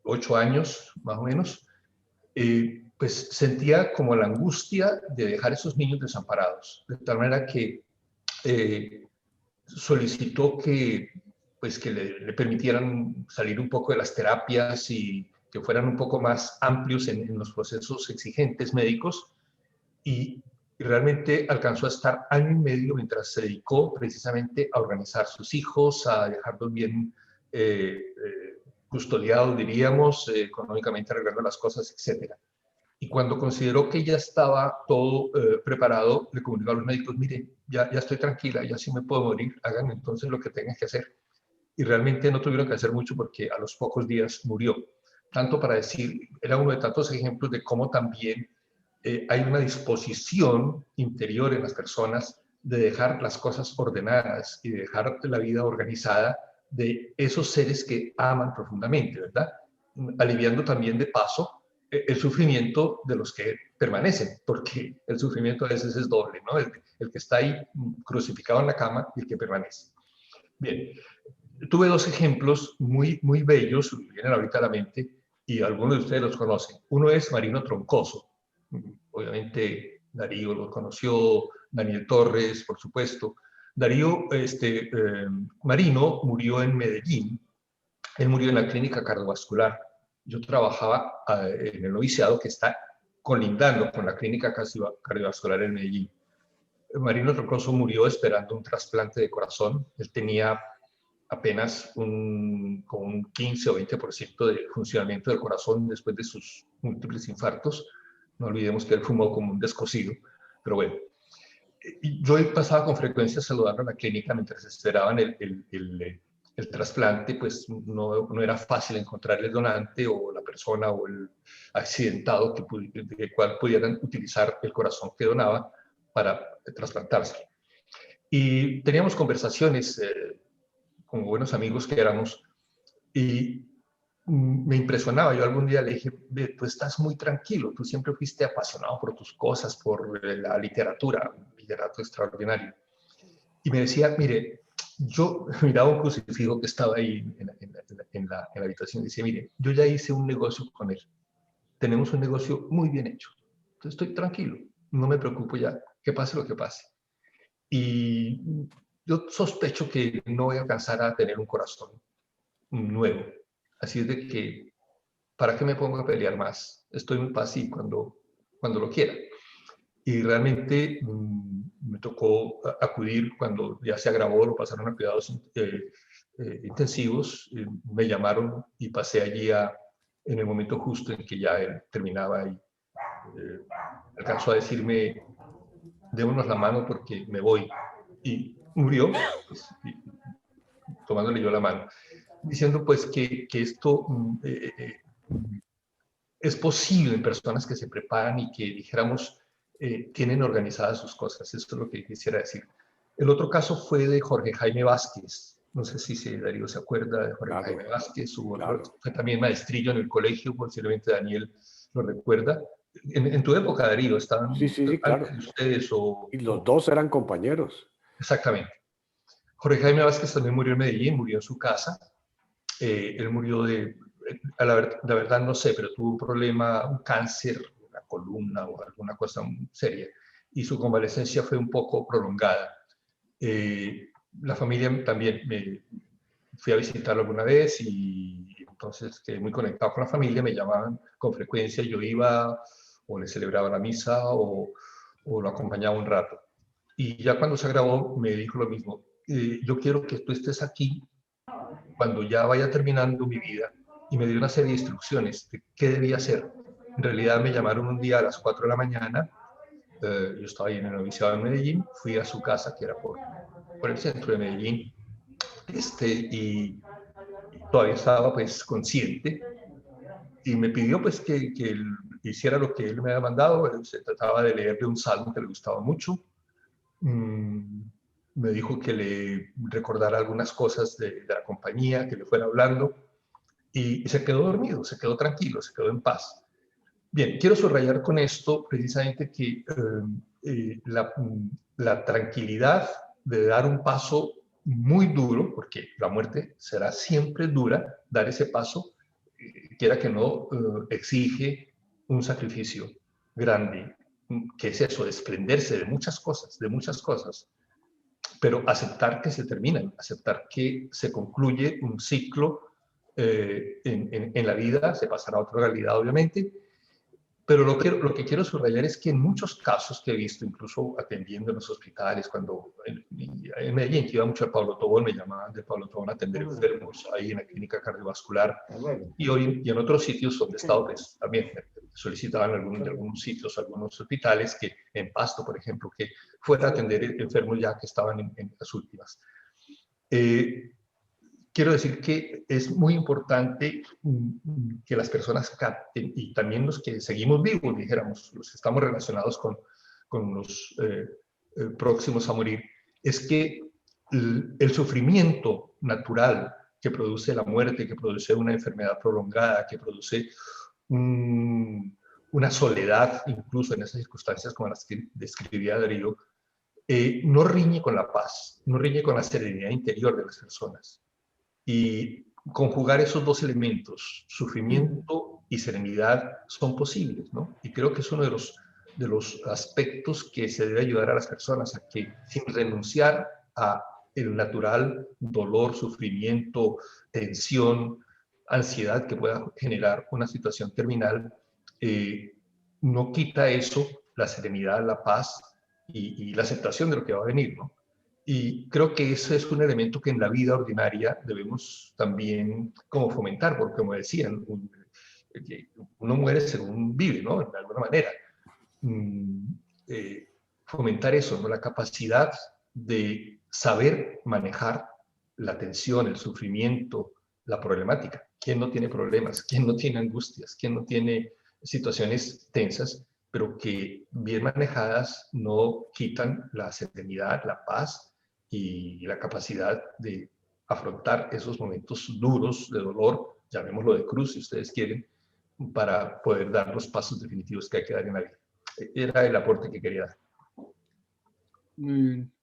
8 años más o menos, pues sentía como la angustia de dejar esos niños desamparados, de tal manera que solicitó que le permitieran salir un poco de las terapias y que fueran un poco más amplios en los procesos exigentes médicos, y realmente alcanzó a estar 1 año y medio mientras se dedicó precisamente a organizar sus hijos, a dejarlos bien custodiados, diríamos, económicamente arreglando las cosas, etc. Y cuando consideró que ya estaba todo preparado, le comunicó a los médicos: mire, ya estoy tranquila, ya sí me puedo morir, hagan entonces lo que tengan que hacer. Y realmente no tuvieron que hacer mucho porque a los pocos días murió. Tanto para decir, era uno de tantos ejemplos de cómo también hay una disposición interior en las personas de dejar las cosas ordenadas y de dejar la vida organizada de esos seres que aman profundamente, ¿verdad? Aliviando también de paso el sufrimiento de los que permanecen, porque el sufrimiento a veces es doble, ¿no? El que está ahí crucificado en la cama y el que permanece. Bien, tuve 2 ejemplos muy, muy bellos, me vienen ahorita a la mente, y algunos de ustedes los conocen. Uno es Marino Troncoso. Obviamente Darío lo conoció, Daniel Torres, por supuesto. Marino murió en Medellín. Él murió en la clínica cardiovascular. Yo trabajaba en el noviciado que está colindando con la clínica cardiovascular en Medellín. Marino Troncoso murió esperando un trasplante de corazón. Él tenía apenas como un 15 o 20% de funcionamiento del corazón después de sus múltiples infartos. No olvidemos que él fumó como un descosido, pero bueno. Yo pasaba con frecuencia saludando a la clínica mientras esperaban el trasplante, pues no era fácil encontrar el donante o la persona o el accidentado del cual pudieran utilizar el corazón que donaba para trasplantarse. Y teníamos conversaciones como buenos amigos que éramos, y me impresionaba. Yo algún día le dije: tú estás muy tranquilo, tú siempre fuiste apasionado por tus cosas, por la literatura, un literato extraordinario. Y me decía: mire, yo miraba un crucifijo que estaba ahí en la habitación, y decía: mire, yo ya hice un negocio con él, tenemos un negocio muy bien hecho, entonces estoy tranquilo, no me preocupo ya, que pase lo que pase. Y yo sospecho que no voy a alcanzar a tener un corazón nuevo. Así es de que, ¿para qué me pongo a pelear más? Estoy en paz y cuando lo quiera. Y realmente me tocó acudir cuando ya se agravó, lo pasaron a cuidados intensivos. Me llamaron y pasé allí en el momento justo en que ya él terminaba, y alcanzó a decirme: démonos la mano porque me voy. Y murió. Pues, tomándole yo la mano, diciendo pues que esto es posible en personas que se preparan y que, dijéramos, tienen organizadas sus cosas. Esto es lo que quisiera decir. El otro caso fue de Jorge Jaime Vázquez. No sé si Darío se acuerda de Jorge Jaime Vázquez. Fue también maestrillo en el colegio, posiblemente Daniel lo recuerda. En tu época, Darío, estaban claro. ustedes y los dos eran compañeros. Exactamente. Jorge Jaime Vázquez también murió en Medellín, murió en su casa. Él murió la verdad no sé, pero tuvo un problema, un cáncer, una columna o alguna cosa seria, y su convalecencia fue un poco prolongada. La familia también, fui a visitarlo alguna vez y entonces quedé muy conectado con la familia, me llamaban con frecuencia, yo iba o le celebraba la misa o lo acompañaba un rato. Y ya cuando se grabó me dijo lo mismo, yo quiero que tú estés aquí cuando ya vaya terminando mi vida, y me dio una serie de instrucciones de qué debía hacer. En realidad me llamaron un día a las 4 de la mañana, yo estaba ahí en el noviciado de Medellín, fui a su casa, que era por el centro de Medellín, y todavía estaba pues consciente, y me pidió pues que él hiciera lo que él me había mandado. Se trataba de leerle un salmo que le gustaba mucho. Me dijo que le recordara algunas cosas de la compañía, que le fuera hablando, y se quedó dormido, se quedó tranquilo, se quedó en paz. Bien, quiero subrayar con esto precisamente que la tranquilidad de dar un paso muy duro, porque la muerte será siempre dura, dar ese paso, quiera que no, exige un sacrificio grande, que es eso, desprenderse de muchas cosas, pero aceptar que se terminan, aceptar que se concluye un ciclo en la vida, se pasará a otra realidad obviamente, pero lo que quiero subrayar es que en muchos casos que he visto, incluso atendiendo en los hospitales, cuando en Medellín, que iba mucho a Pablo Tobón, me llamaban de Pablo Tobón a atender enfermos ahí en la clínica cardiovascular, y en otros sitios donde he estado, pues, también solicitaban algunos sitios, algunos hospitales, que en Pasto, por ejemplo, que fuera a atender enfermos ya que estaban en las últimas. Quiero decir que es muy importante que las personas capten, y también los que seguimos vivos, dijéramos, los que estamos relacionados con los próximos a morir, es que el sufrimiento natural que produce la muerte, que produce una enfermedad prolongada, que produce una soledad, incluso en esas circunstancias como las que describía Darío, no riñe con la paz, no riñe con la serenidad interior de las personas. Y conjugar esos dos elementos, sufrimiento y serenidad, son posibles, ¿no? Y creo que es uno de los aspectos que se debe ayudar a las personas a que, sin renunciar a el natural dolor, sufrimiento, tensión, ansiedad que pueda generar una situación terminal, no quita eso la serenidad, la paz y la aceptación de lo que va a venir, ¿no? Y creo que ese es un elemento que en la vida ordinaria debemos también como fomentar, porque como decían, uno muere según vive, ¿no? De alguna manera. Fomentar eso, ¿no? La capacidad de saber manejar la tensión, el sufrimiento, la problemática. ¿Quién no tiene problemas? ¿Quién no tiene angustias? ¿Quién no tiene situaciones tensas, pero que bien manejadas no quitan la serenidad, la paz y la capacidad de afrontar esos momentos duros de dolor, llamémoslo de cruz si ustedes quieren, para poder dar los pasos definitivos que hay que dar en la vida? Era el aporte que quería dar.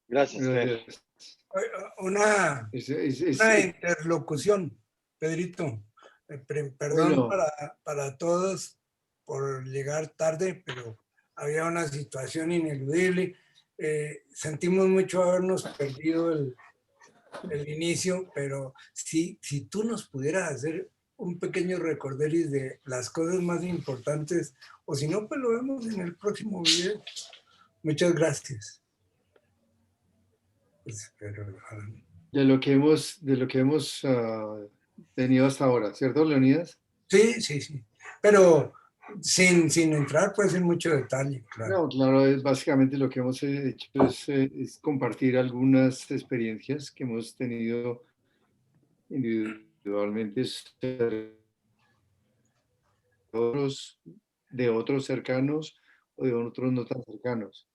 Gracias. Una interlocución, Pedrito. Perdón para todos por llegar tarde, pero había una situación ineludible. Sentimos mucho habernos perdido el inicio, pero si tú nos pudieras hacer un pequeño recorderis de las cosas más importantes, o si no, pues lo vemos en el próximo video. Muchas gracias. Pues, de lo que hemos tenido hasta ahora, ¿cierto, Leonidas? Sí. Pero sin entrar pues en mucho detalle, claro. No, claro, es básicamente lo que hemos hecho es compartir algunas experiencias que hemos tenido individualmente de otros cercanos o de otros no tan cercanos.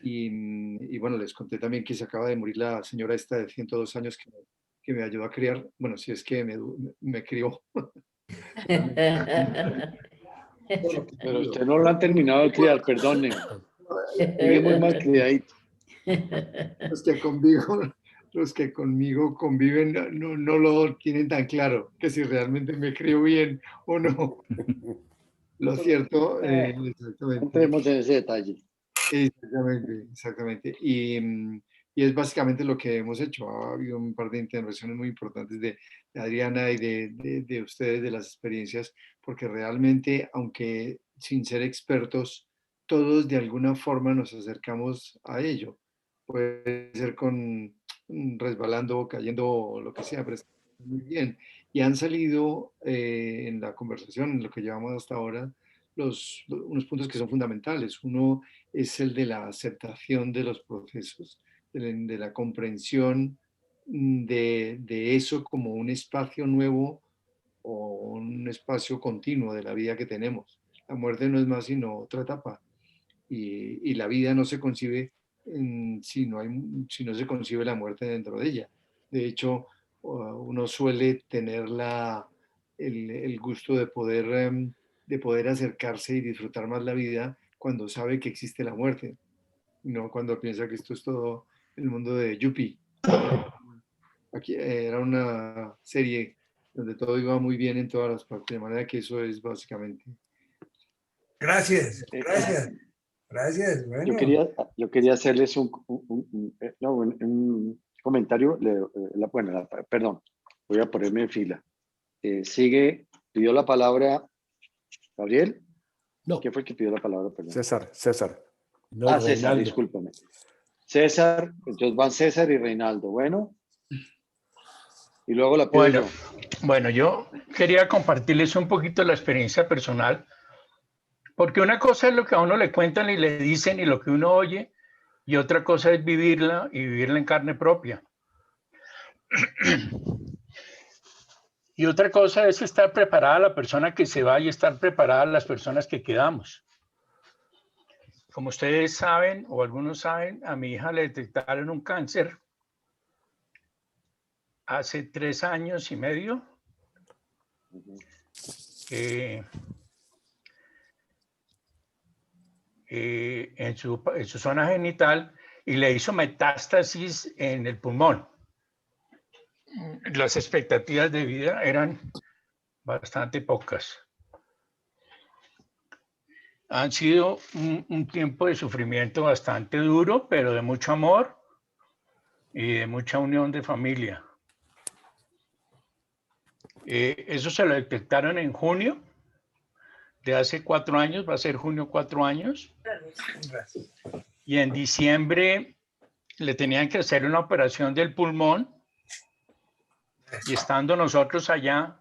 Y bueno, les conté también que se acaba de morir la señora esta de 102 años que me ayudó a criar, bueno, si es que me crió. Pero usted no lo han terminado de criar, perdone. Sigue muy mal criadito. Los que conmigo conviven no lo tienen tan claro, que si realmente me crió bien o no. Lo cierto, exactamente. Entremos en ese detalle. Exactamente. Y es básicamente lo que hemos hecho. Ha habido un par de intervenciones muy importantes de Adriana y de ustedes, de las experiencias, porque realmente, aunque sin ser expertos, todos de alguna forma nos acercamos a ello. Puede ser resbalando, cayendo, lo que sea, pero está muy bien. Y han salido en la conversación, en lo que llevamos hasta ahora, unos puntos que son fundamentales. Uno es el de la aceptación de los procesos, de la comprensión de eso como un espacio nuevo o un espacio continuo de la vida que tenemos. La muerte no es más sino otra etapa y la vida no se concibe si no se concibe la muerte dentro de ella. De hecho, uno suele tener el gusto de poder acercarse y disfrutar más la vida cuando sabe que existe la muerte, no cuando piensa que esto es todo el mundo de Yuppie. Aquí era una serie donde todo iba muy bien en todas las partes, de manera que eso es básicamente. Gracias. Bueno. Yo quería hacerles un comentario. Perdón, voy a ponerme en fila. Pidió la palabra Gabriel. No. ¿Quién fue el que pidió la palabra? Perdón. César. No, César, discúlpame. César, entonces van César y Reinaldo. Bueno. Y luego la pido yo. Bueno, yo quería compartirles un poquito la experiencia personal, porque una cosa es lo que a uno le cuentan y le dicen y lo que uno oye, y otra cosa es vivirla y vivirla en carne propia. Y otra cosa es estar preparada la persona que se va y estar preparadas las personas que quedamos. Como ustedes saben, o algunos saben, a mi hija le detectaron un cáncer hace 3 años y medio. En su zona genital y le hizo metástasis en el pulmón. Las expectativas de vida eran bastante pocas. Han sido un tiempo de sufrimiento bastante duro, pero de mucho amor y de mucha unión de familia. Eso se lo detectaron en junio de hace 4 años, va a ser junio 4 años. Y en diciembre le tenían que hacer una operación del pulmón. Y estando nosotros allá,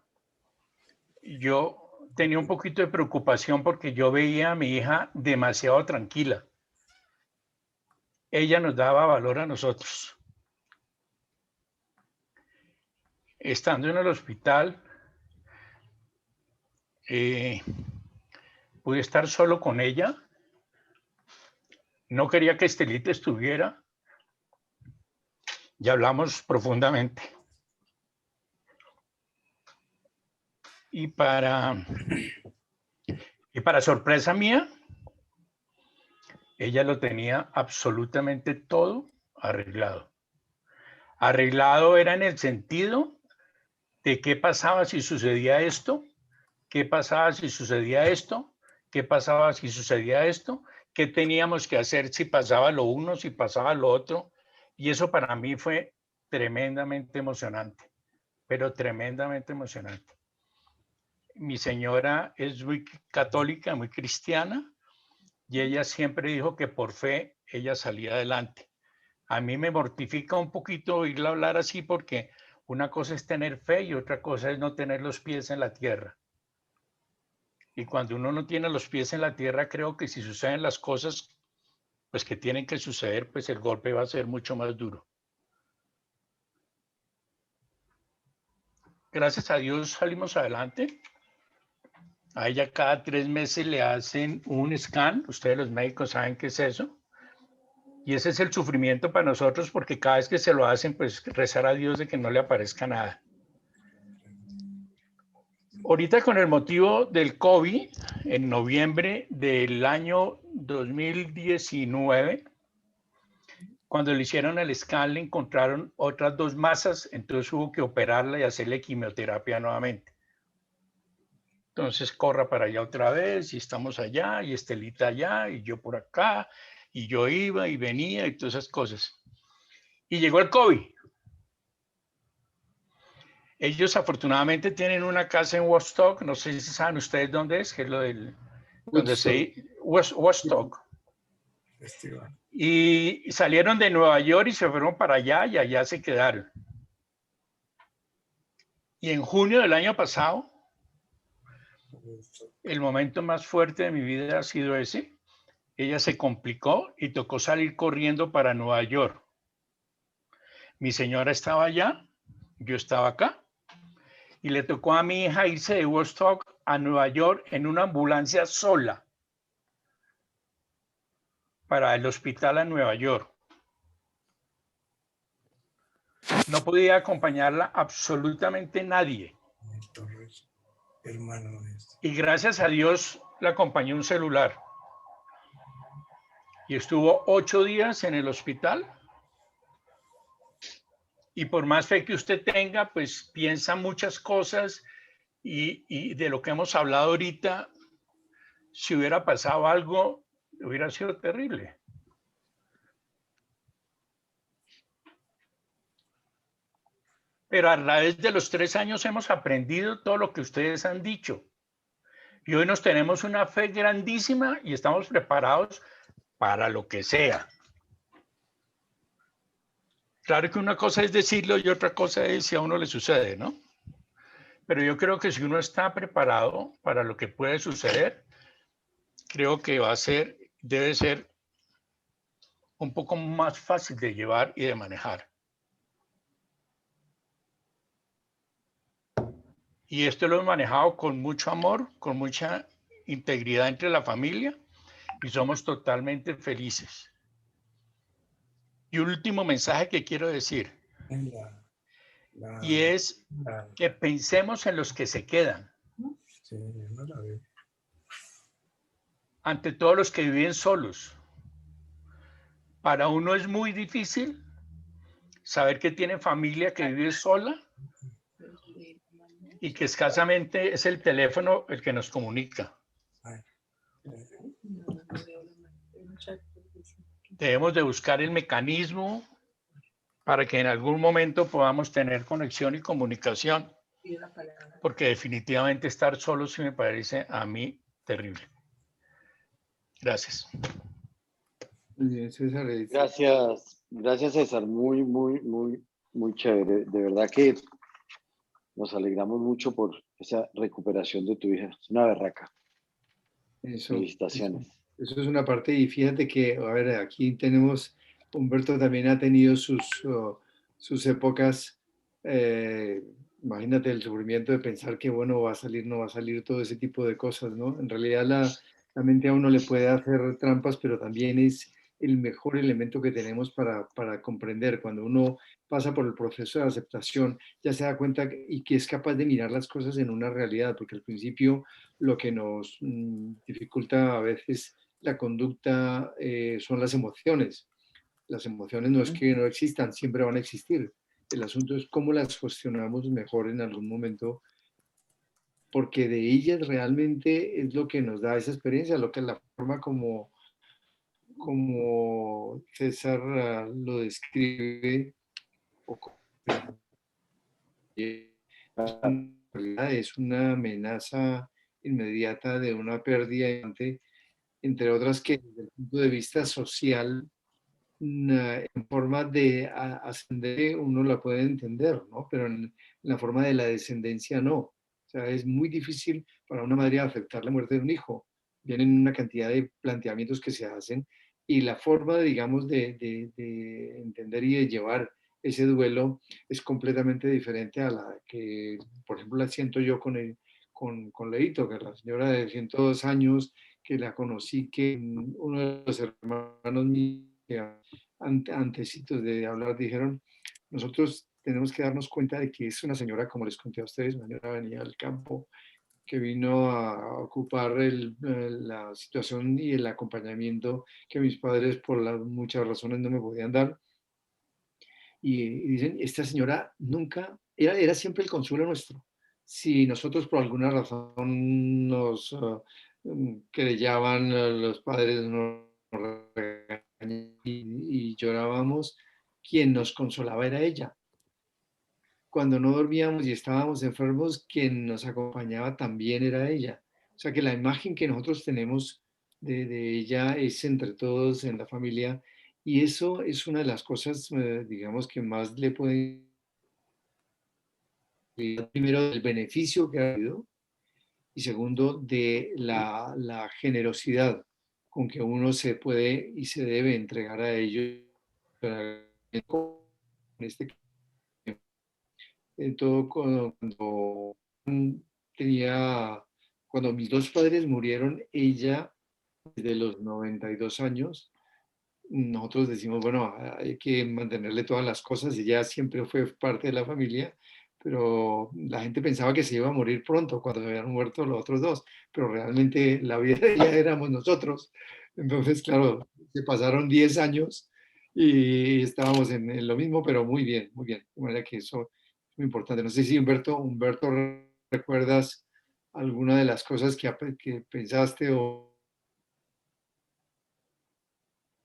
yo tenía un poquito de preocupación porque yo veía a mi hija demasiado tranquila. Ella nos daba valor a nosotros. Estando en el hospital, pude estar solo con ella. No quería que Estelita estuviera. Y hablamos profundamente. Y para sorpresa mía, ella lo tenía absolutamente todo arreglado. Arreglado era en el sentido de qué pasaba si sucedía esto, qué pasaba si sucedía esto, qué pasaba si sucedía esto, qué teníamos que hacer si pasaba lo uno, si pasaba lo otro. Y eso para mí fue tremendamente emocionante, pero tremendamente emocionante. Mi señora es muy católica, muy cristiana, y ella siempre dijo que por fe ella salía adelante. A mí me mortifica un poquito oírla hablar así porque una cosa es tener fe y otra cosa es no tener los pies en la tierra. Y cuando uno no tiene los pies en la tierra, creo que si suceden las cosas pues que tienen que suceder, pues el golpe va a ser mucho más duro. gracias a Dios salimos adelante. A ella cada 3 meses le hacen un scan. Ustedes los médicos saben qué es eso. Y ese es el sufrimiento para nosotros, porque cada vez que se lo hacen, pues rezar a Dios de que no le aparezca nada. Ahorita con el motivo del COVID, en noviembre del año 2019, cuando le hicieron el scan, le encontraron otras 2 masas, entonces hubo que operarla y hacerle quimioterapia nuevamente. Entonces corra para allá otra vez, y estamos allá, y Estelita allá, y yo por acá, y yo iba y venía, y todas esas cosas. Y llegó el COVID. Ellos afortunadamente tienen una casa en Woodstock, no sé si saben ustedes dónde es, que es lo del... Woodstock. Y salieron de Nueva York y se fueron para allá y allá se quedaron. Y en junio del año pasado, el momento más fuerte de mi vida ha sido ese. Ella se complicó y tocó salir corriendo para Nueva York. Mi señora estaba allá, yo estaba acá. Y le tocó a mi hija irse de Woodstock a Nueva York en una ambulancia sola para el hospital a Nueva York. No podía acompañarla absolutamente nadie. Y gracias a Dios la acompañó un celular. Y estuvo 8 días en el hospital. Y por más fe que usted tenga, pues piensa muchas cosas y de lo que hemos hablado ahorita, si hubiera pasado algo, hubiera sido terrible. Pero a través de los 3 años hemos aprendido todo lo que ustedes han dicho. Y hoy nos tenemos una fe grandísima y estamos preparados para lo que sea. Claro que una cosa es decirlo y otra cosa es si a uno le sucede, ¿no? Pero yo creo que si uno está preparado para lo que puede suceder, creo que debe ser un poco más fácil de llevar y de manejar. Y esto lo hemos manejado con mucho amor, con mucha integridad entre la familia y somos totalmente felices. Y un último mensaje que quiero decir, y es que pensemos en los que se quedan. Ante todos los que viven solos. Para uno es muy difícil saber que tiene familia que vive sola y que escasamente es el teléfono el que nos comunica. Debemos de buscar el mecanismo para que en algún momento podamos tener conexión y comunicación, porque definitivamente estar solo sí me parece a mí terrible. Gracias. Muy bien, César. Gracias César, muy chévere. De verdad que nos alegramos mucho por esa recuperación de tu hija. Es una berraca. Felicitaciones. Eso es una parte, y fíjate que, a ver, aquí tenemos, Humberto también ha tenido sus épocas, imagínate el sufrimiento de pensar que, bueno, va a salir, no va a salir, todo ese tipo de cosas, ¿no? En realidad la mente a uno le puede hacer trampas, pero también es el mejor elemento que tenemos para comprender. Cuando uno pasa por el proceso de aceptación, ya se da cuenta y que es capaz de mirar las cosas en una realidad, porque al principio lo que nos dificulta a veces la conducta son las emociones. Las emociones no es que no existan, siempre van a existir. El asunto es cómo las gestionamos mejor en algún momento, porque de ellas realmente es lo que nos da esa experiencia, lo que es la forma como César lo describe, es una amenaza inmediata de una pérdida, entre otras que desde el punto de vista social, en forma de ascender uno la puede entender, ¿no? Pero en la forma de la descendencia no. O sea, es muy difícil para una madre aceptar la muerte de un hijo. Vienen una cantidad de planteamientos que se hacen y la forma, digamos, de entender y de llevar ese duelo es completamente diferente a la que, por ejemplo, la siento yo con Leito, que es la señora de 102 años, que la conocí, que uno de los hermanos míos, antecitos de hablar, dijeron, nosotros tenemos que darnos cuenta de que es una señora, como les conté a ustedes, una señora venía del campo, que vino a ocupar la situación y el acompañamiento que mis padres por muchas razones no me podían dar. Y dicen, esta señora nunca, era siempre el consuelo nuestro. Si nosotros por alguna razón nos querellaban, los padres nos regañaban y llorábamos, quien nos consolaba era ella. Cuando no dormíamos y estábamos enfermos, quien nos acompañaba también era ella. O sea que la imagen que nosotros tenemos de ella es entre todos en la familia, y eso es una de las cosas, digamos, que más le pueden... Primero, del beneficio que ha habido, y segundo, de la generosidad con que uno se puede y se debe entregar a ellos. En este todo cuando cuando mis dos padres murieron, ella, desde los 92 años, nosotros decimos, bueno, hay que mantenerle todas las cosas, y ella siempre fue parte de la familia, pero la gente pensaba que se iba a morir pronto cuando se habían muerto los otros dos, pero realmente la vida de ella éramos nosotros. Entonces, claro, se pasaron 10 años y estábamos en lo mismo, pero muy bien, muy bien. De manera que eso es muy importante. No sé si Humberto, ¿recuerdas alguna de las cosas que pensaste o...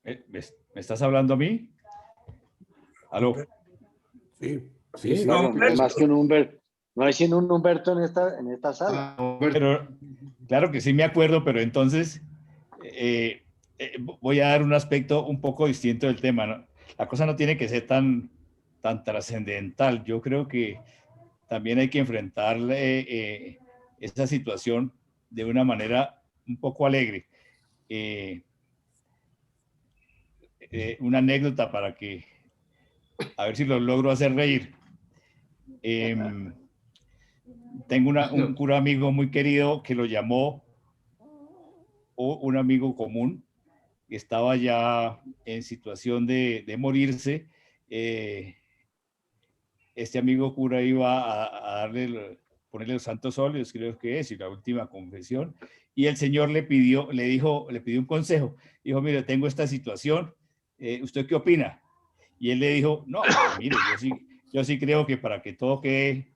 ¿Me estás hablando a mí? ¿Aló? Sí, Sí, sí. No, no hay más que un Humberto. No hay sino un Humberto en esta sala. Pero, claro que sí me acuerdo, pero entonces voy a dar un aspecto un poco distinto del tema, ¿no? La cosa no tiene que ser tan trascendental. Yo creo que también hay que enfrentar esta situación de una manera un poco alegre. Una anécdota para que, a ver si lo logro hacer reír. Tengo un cura amigo muy querido que lo llamó un amigo común, que estaba ya en situación de morirse. Este amigo cura iba a ponerle los santos óleos, creo que es, y la última confesión, y el Señor le pidió un consejo. Dijo, mire, tengo esta situación, ¿usted qué opina? Y él le dijo, no, mire, yo sí creo que para que todo quede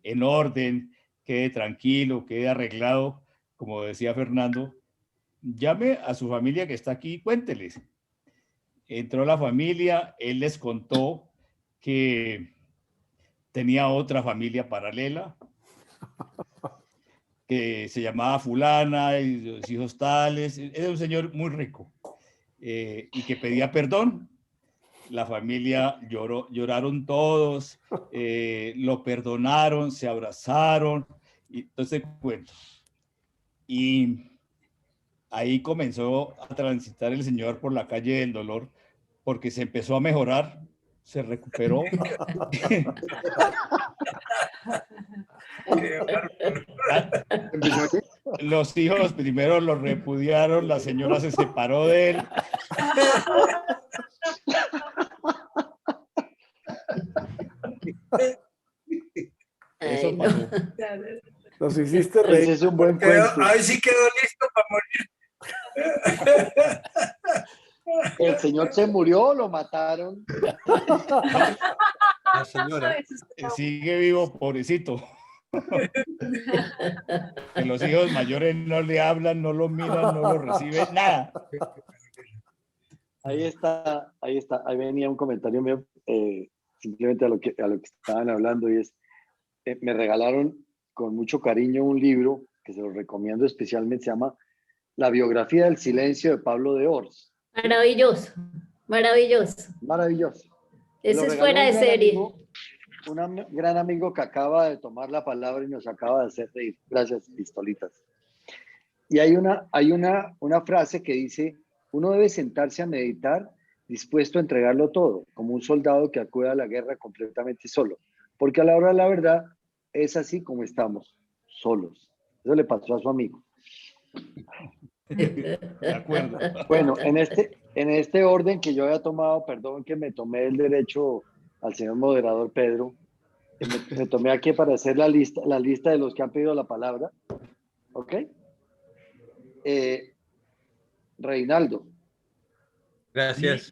en orden, quede tranquilo, quede arreglado, como decía Fernando, llame a su familia que está aquí y cuénteles. Entró la familia, él les contó que tenía otra familia paralela, que se llamaba fulana, y los hijos tales. Era un señor muy rico, y que pedía perdón. La familia lloraron todos, lo perdonaron, se abrazaron, y entonces, bueno, y ahí comenzó a transitar el señor por la calle del dolor, porque se empezó a mejorar, se recuperó. Los hijos primero lo repudiaron, la señora se separó de él. Eso pasó. Nos hiciste reír. Ese es un buen cuento. Ahí sí quedó listo para morir. ¿El señor se murió o lo mataron? La señora. Sigue vivo, pobrecito. Que los hijos mayores no le hablan, no lo miran, no lo reciben, nada. Ahí está. Ahí venía un comentario mío, simplemente a lo que estaban hablando, y es, me regalaron con mucho cariño un libro que se lo recomiendo especialmente, se llama La biografía del silencio de Pablo de Ors. Maravilloso, maravilloso. Maravilloso. Ese es fuera de serie. Un gran amigo que acaba de tomar la palabra y nos acaba de hacer reír. Gracias, pistolitas. Y hay una frase que dice, uno debe sentarse a meditar dispuesto a entregarlo todo, como un soldado que acude a la guerra completamente solo. Porque a la hora de la verdad es así como estamos, solos. Eso le pasó a su amigo. De acuerdo. Bueno, en este orden que yo había tomado, perdón que me tomé el derecho al señor moderador Pedro, me tomé aquí para hacer la lista de los que han pedido la palabra. ¿Ok? Reinaldo. Gracias.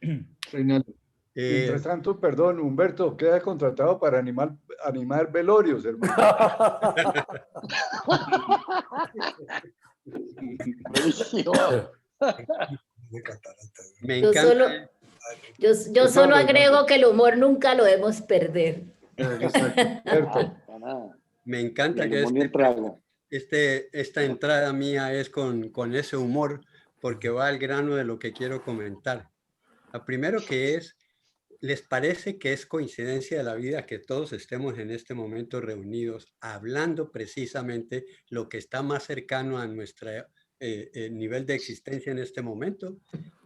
Reinaldo. Mientras tanto, perdón, Humberto, queda contratado para animar velorios, hermano. Me encanta. Yo solo agrego que el humor nunca lo debemos perder. Me encanta que esta entrada mía es con ese humor, porque va al grano de lo que quiero comentar. Lo primero que es, ¿les parece que es coincidencia de la vida que todos estemos en este momento reunidos hablando precisamente lo que está más cercano a nuestro nivel de existencia en este momento?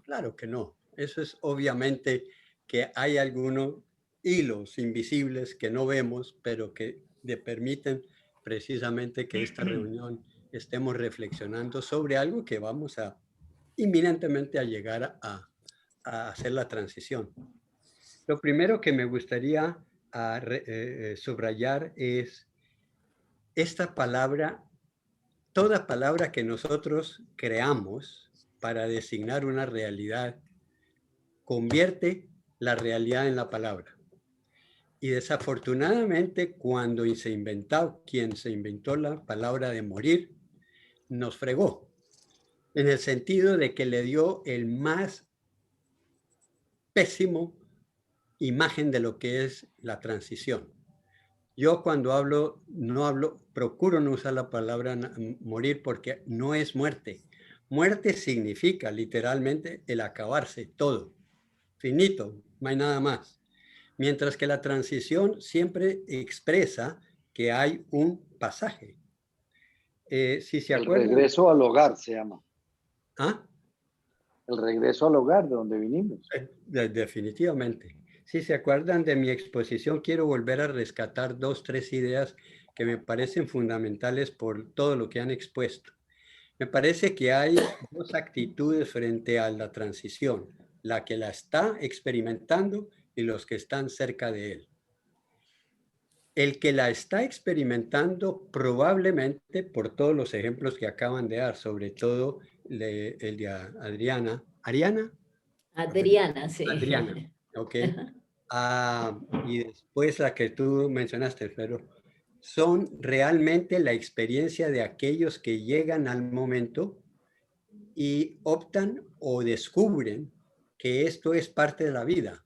Claro que no. Eso es obviamente que hay algunos hilos invisibles que no vemos, pero que le permiten precisamente que esta reunión estemos reflexionando sobre algo que vamos a inminentemente a llegar a hacer la transición. Lo primero que me gustaría subrayar es esta palabra, toda palabra que nosotros creamos para designar una realidad, convierte la realidad en la palabra. Y desafortunadamente, cuando quien se inventó la palabra de morir, nos fregó, en el sentido de que le dio el más pésimo imagen de lo que es la transición. Yo cuando hablo, procuro no usar la palabra morir porque no es muerte. Muerte significa literalmente el acabarse, todo, finito, no hay nada más. Mientras que la transición siempre expresa que hay un pasaje. Si se acuerdan, el regreso al hogar se llama. ¿Ah? El regreso al hogar de donde vinimos. Definitivamente. Si se acuerdan de mi exposición, quiero volver a rescatar 2, 3 ideas que me parecen fundamentales por todo lo que han expuesto. Me parece que hay 2 actitudes frente a la transición, la que la está experimentando y los que están cerca de él. El que la está experimentando probablemente, por todos los ejemplos que acaban de dar, sobre todo el de Adriana, sí. Adriana, ok. Y después la que tú mencionaste, pero son realmente la experiencia de aquellos que llegan al momento y optan o descubren que esto es parte de la vida.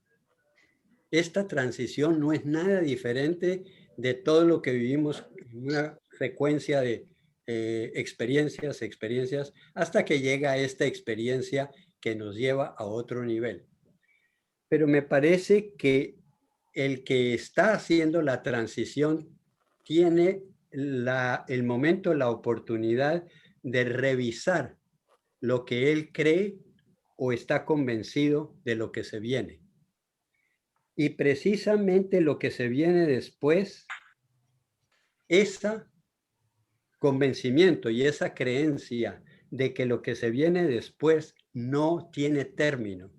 Esta transición no es nada diferente de todo lo que vivimos en una secuencia de experiencias, hasta que llega esta experiencia que nos lleva a otro nivel. Pero me parece que el que está haciendo la transición tiene el momento, la oportunidad de revisar lo que él cree o está convencido de lo que se viene. Y precisamente lo que se viene después, ese convencimiento y esa creencia de que lo que se viene después no tiene término,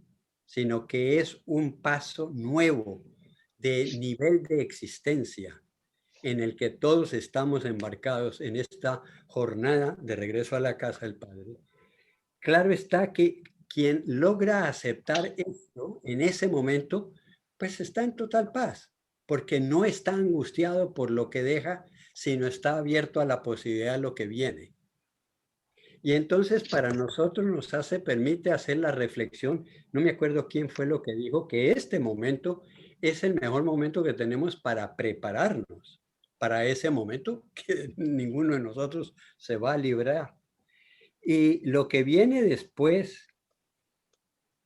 sino que es un paso nuevo de nivel de existencia en el que todos estamos embarcados en esta jornada de regreso a la casa del Padre. Claro está que quien logra aceptar esto en ese momento, pues está en total paz, porque no está angustiado por lo que deja, sino está abierto a la posibilidad de lo que viene. Y entonces para nosotros permite hacer la reflexión, no me acuerdo quién fue lo que dijo, que este momento es el mejor momento que tenemos para prepararnos para ese momento que ninguno de nosotros se va a librar. Y lo que viene después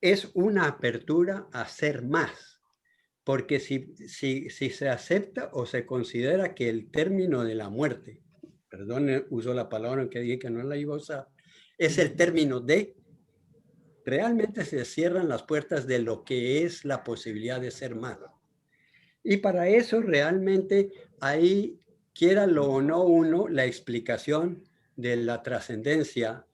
es una apertura a ser más, porque si se acepta o se considera que el término de la muerte, perdón, uso la palabra que dije que no la iba a usar, es el término de, Realmente se cierran las puertas de lo que es la posibilidad de ser más. Y para eso realmente ahí, quiéralo o no uno, la explicación de la trascendencia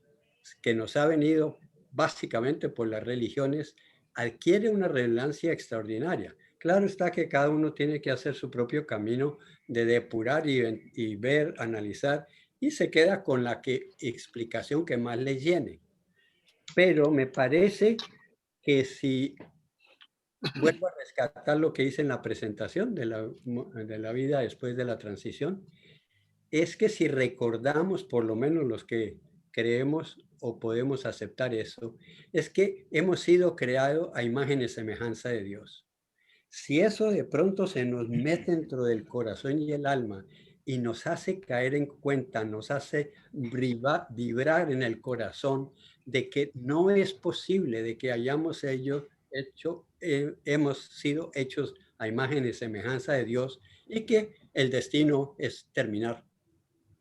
que nos ha venido básicamente por las religiones, adquiere una relevancia extraordinaria. Claro está que cada uno tiene que hacer su propio camino de depurar y ver, analizar, y se queda con la explicación que más le llene. Pero me parece que si vuelvo a rescatar lo que hice en la presentación de la vida después de la transición, es que si recordamos, por lo menos los que creemos o podemos aceptar eso, es que hemos sido creados a imagen y semejanza de Dios. Si eso de pronto se nos mete dentro del corazón y el alma y nos hace caer en cuenta, nos hace vibrar en el corazón de que no es posible de que hemos sido hechos a imagen y semejanza de Dios y que el destino es terminar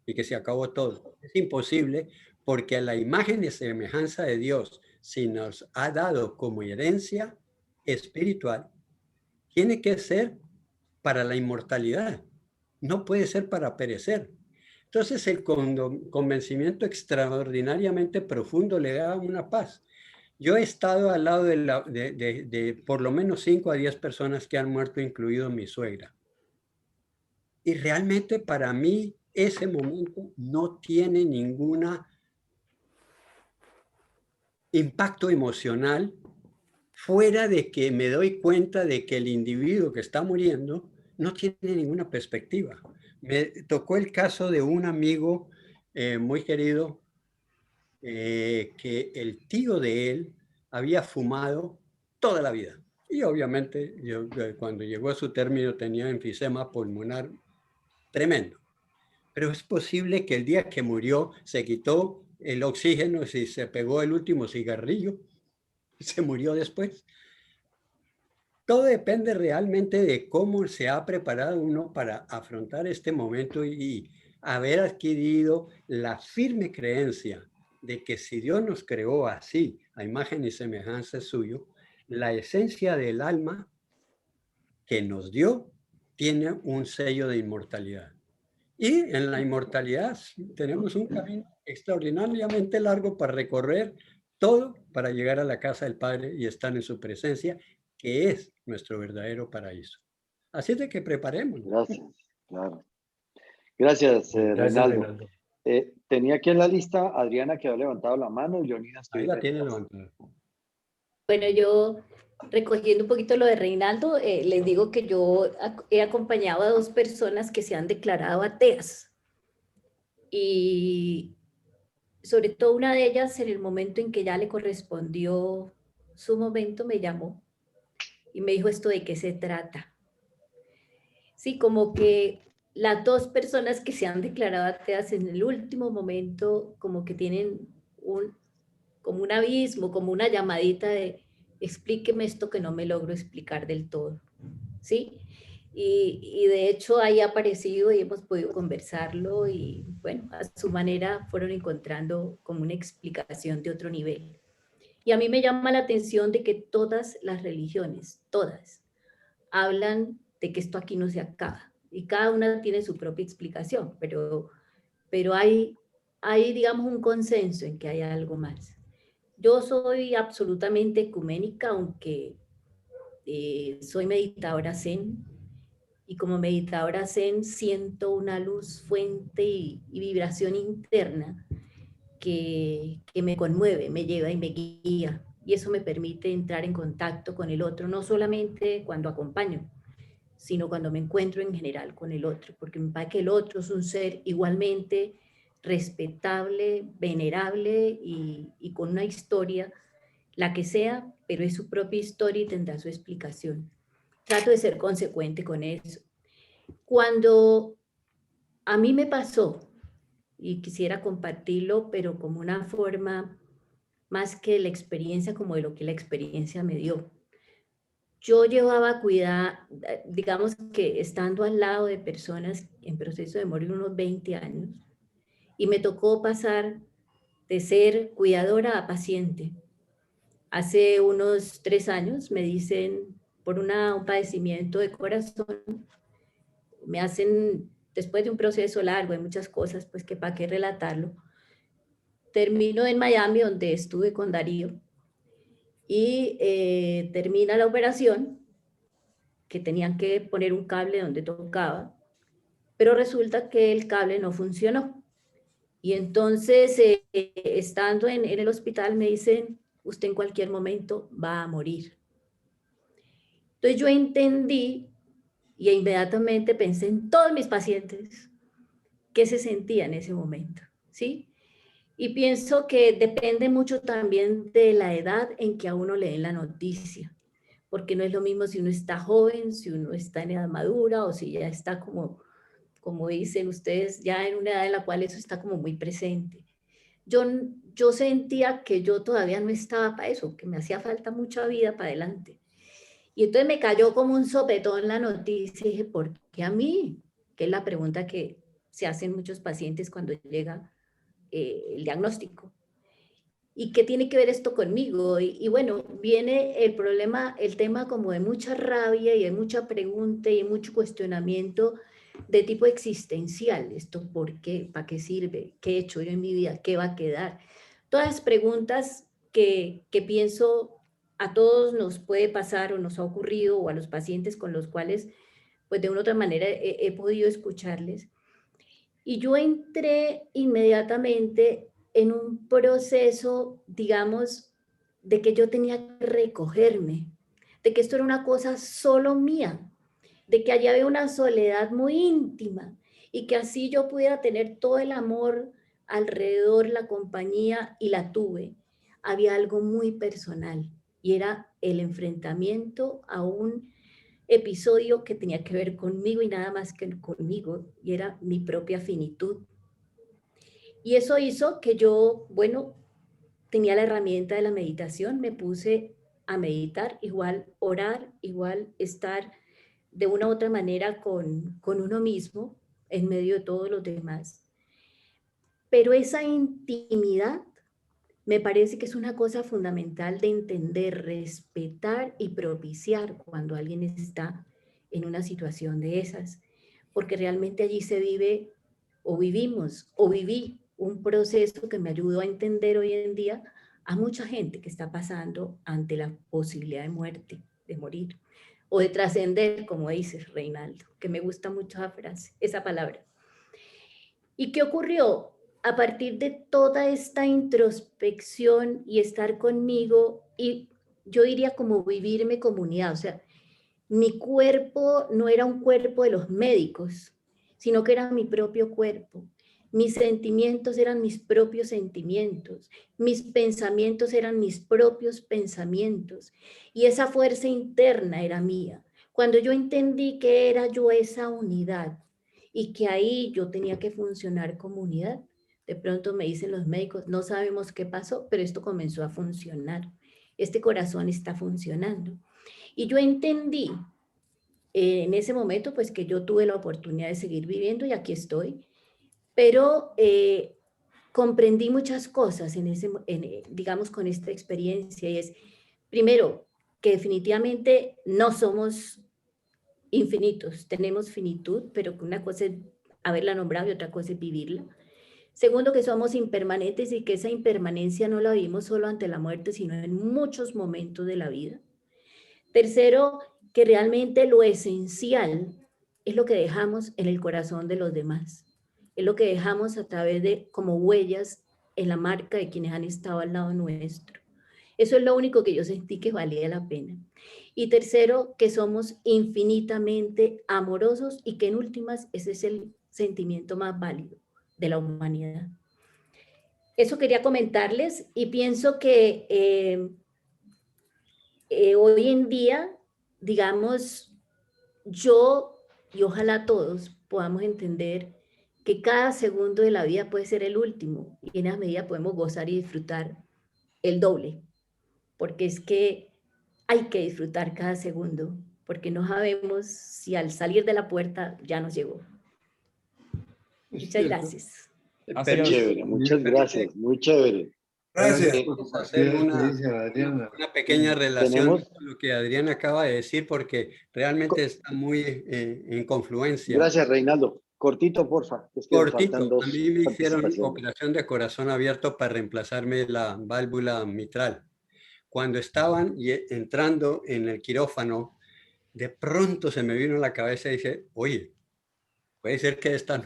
y que se acabó todo. Es imposible porque a la imagen y semejanza de Dios, si nos ha dado como herencia espiritual, tiene que ser para la inmortalidad, no puede ser para perecer. Entonces el convencimiento extraordinariamente profundo le da una paz. Yo he estado al lado de por lo menos 5 a 10 personas que han muerto, incluido mi suegra. Y realmente para mí ese momento no tiene ningún impacto emocional fuera de que me doy cuenta de que el individuo que está muriendo no tiene ninguna perspectiva. Me tocó el caso de un amigo muy querido que el tío de él había fumado toda la vida. Y obviamente cuando llegó a su término tenía enfisema pulmonar tremendo. Pero es posible que el día que murió se quitó el oxígeno y se pegó el último cigarrillo y se murió después. Todo depende realmente de cómo se ha preparado uno para afrontar este momento y haber adquirido la firme creencia de que si Dios nos creó así, a imagen y semejanza suyo, la esencia del alma que nos dio tiene un sello de inmortalidad. Y en la inmortalidad tenemos un camino extraordinariamente largo para recorrer todo para llegar a la casa del Padre y estar en su presencia, que es nuestro verdadero paraíso. Así de que preparemos. Gracias, claro. Gracias, Reinaldo. Tenía aquí en la lista Adriana, que había levantado la mano, y Leonidas. Ahí la tiene levantada. Bueno, yo recogiendo un poquito lo de Reinaldo, les digo que yo he acompañado a 2 personas que se han declarado ateas. Y sobre todo una de ellas, en el momento en que ya le correspondió su momento, me llamó y me dijo esto de qué se trata. Sí, como que las 2 personas que se han declarado ateas en el último momento, como que tienen como un abismo, como una llamadita de explíqueme esto que no me logro explicar del todo, ¿sí? Y de hecho ahí ha aparecido y hemos podido conversarlo y bueno, a su manera fueron encontrando como una explicación de otro nivel. Y a mí me llama la atención de que todas las religiones, todas, hablan de que esto aquí no se acaba y cada una tiene su propia explicación, pero hay digamos un consenso en que hay algo más. Yo soy absolutamente ecuménica, aunque soy meditadora Zen, y como meditadora Zen siento una luz, fuente y vibración interna que me conmueve, me lleva y me guía, y eso me permite entrar en contacto con el otro, no solamente cuando acompaño, sino cuando me encuentro en general con el otro, porque me parece que el otro es un ser igualmente respetable, venerable y con una historia, la que sea, pero es su propia historia y tendrá su explicación. Trato de ser consecuente con eso. Cuando a mí me pasó, y quisiera compartirlo, pero como una forma más que la experiencia, como de lo que la experiencia me dio. Yo llevaba cuidado, digamos que estando al lado de personas en proceso de morir unos 20 años, y me tocó pasar de ser cuidadora a paciente. Hace unos 3 años me dicen, por un padecimiento de corazón, me hacen, después de un proceso largo, de muchas cosas, pues que para qué relatarlo, termino en Miami, donde estuve con Darío, y termina la operación, que tenían que poner un cable donde tocaba, pero resulta que el cable no funcionó. Y entonces, estando en el hospital, me dicen, usted en cualquier momento va a morir. Entonces yo entendí y inmediatamente pensé en todos mis pacientes, qué se sentía en ese momento, ¿sí? Y pienso que depende mucho también de la edad en que a uno le den la noticia, porque no es lo mismo si uno está joven, si uno está en edad madura o si ya está como dicen ustedes, ya en una edad en la cual eso está como muy presente. Yo sentía que yo todavía no estaba para eso, que me hacía falta mucha vida para adelante. Y entonces me cayó como un sopetón la noticia y dije, ¿por qué a mí? Que es la pregunta que se hacen muchos pacientes cuando llega el diagnóstico. ¿Y qué tiene que ver esto conmigo? Y bueno, viene el problema, el tema como de mucha rabia y de mucha pregunta y mucho cuestionamiento de tipo existencial. ¿Esto por qué? ¿Para qué sirve? ¿Qué he hecho yo en mi vida? ¿Qué va a quedar? Todas preguntas que pienso a todos nos puede pasar o nos ha ocurrido o a los pacientes con los cuales pues de una u otra manera he podido escucharles. Y yo entré inmediatamente en un proceso, digamos, de que yo tenía que recogerme, de que esto era una cosa solo mía, de que allá había una soledad muy íntima y que así yo pudiera tener todo el amor alrededor, la compañía, y la tuve. Había algo muy personal y era el enfrentamiento a un episodio que tenía que ver conmigo y nada más que conmigo, y era mi propia finitud. Y eso hizo que yo, bueno, tenía la herramienta de la meditación, me puse a meditar, igual orar, igual estar de una u otra manera con uno mismo en medio de todos los demás. Pero esa intimidad me parece que es una cosa fundamental de entender, respetar y propiciar cuando alguien está en una situación de esas, porque realmente allí se vive o vivimos o viví un proceso que me ayudó a entender hoy en día a mucha gente que está pasando ante la posibilidad de muerte, de morir o de trascender, como dice Reinaldo, que me gusta mucho esa frase, esa palabra. ¿Y qué ocurrió? A partir de toda esta introspección y estar conmigo, y yo diría como vivirme comunidad, o sea, mi cuerpo no era un cuerpo de los médicos, sino que era mi propio cuerpo. Mis sentimientos eran mis propios sentimientos, mis pensamientos eran mis propios pensamientos, y esa fuerza interna era mía. Cuando yo entendí que era yo esa unidad y que ahí yo tenía que funcionar como unidad, de pronto me dicen los médicos, no sabemos qué pasó, pero esto comenzó a funcionar. Este corazón está funcionando. Y yo entendí en ese momento pues que yo tuve la oportunidad de seguir viviendo y aquí estoy, pero comprendí muchas cosas digamos con esta experiencia, y es, primero, que definitivamente no somos infinitos, tenemos finitud, pero que una cosa es haberla nombrado y otra cosa es vivirla. Segundo, que somos impermanentes y que esa impermanencia no la vivimos solo ante la muerte, sino en muchos momentos de la vida. Tercero, que realmente lo esencial es lo que dejamos en el corazón de los demás. Es lo que dejamos a través de como huellas en la marca de quienes han estado al lado nuestro. Eso es lo único que yo sentí que valía la pena. Y tercero, que somos infinitamente amorosos y que en últimas ese es el sentimiento más válido de la humanidad. Eso quería comentarles y pienso que hoy en día, digamos, yo y ojalá todos podamos entender que cada segundo de la vida puede ser el último y en esa medida podemos gozar y disfrutar el doble, porque es que hay que disfrutar cada segundo, porque no sabemos si al salir de la puerta ya nos llegó. Muchas gracias. Chévere, muchas gracias, muy chévere. Gracias. Vamos a hacer una pequeña relación Tenemos- con lo que Adrián acaba de decir, porque realmente está muy en confluencia. Gracias, Reinaldo. Cortito, porfa. Es que nos faltan Cortito, dos a mí me hicieron participaciones. operación de corazón abierto para reemplazarme la válvula mitral. Cuando estaban entrando en el quirófano, de pronto se me vino a la cabeza y dije, oye, puede ser que esta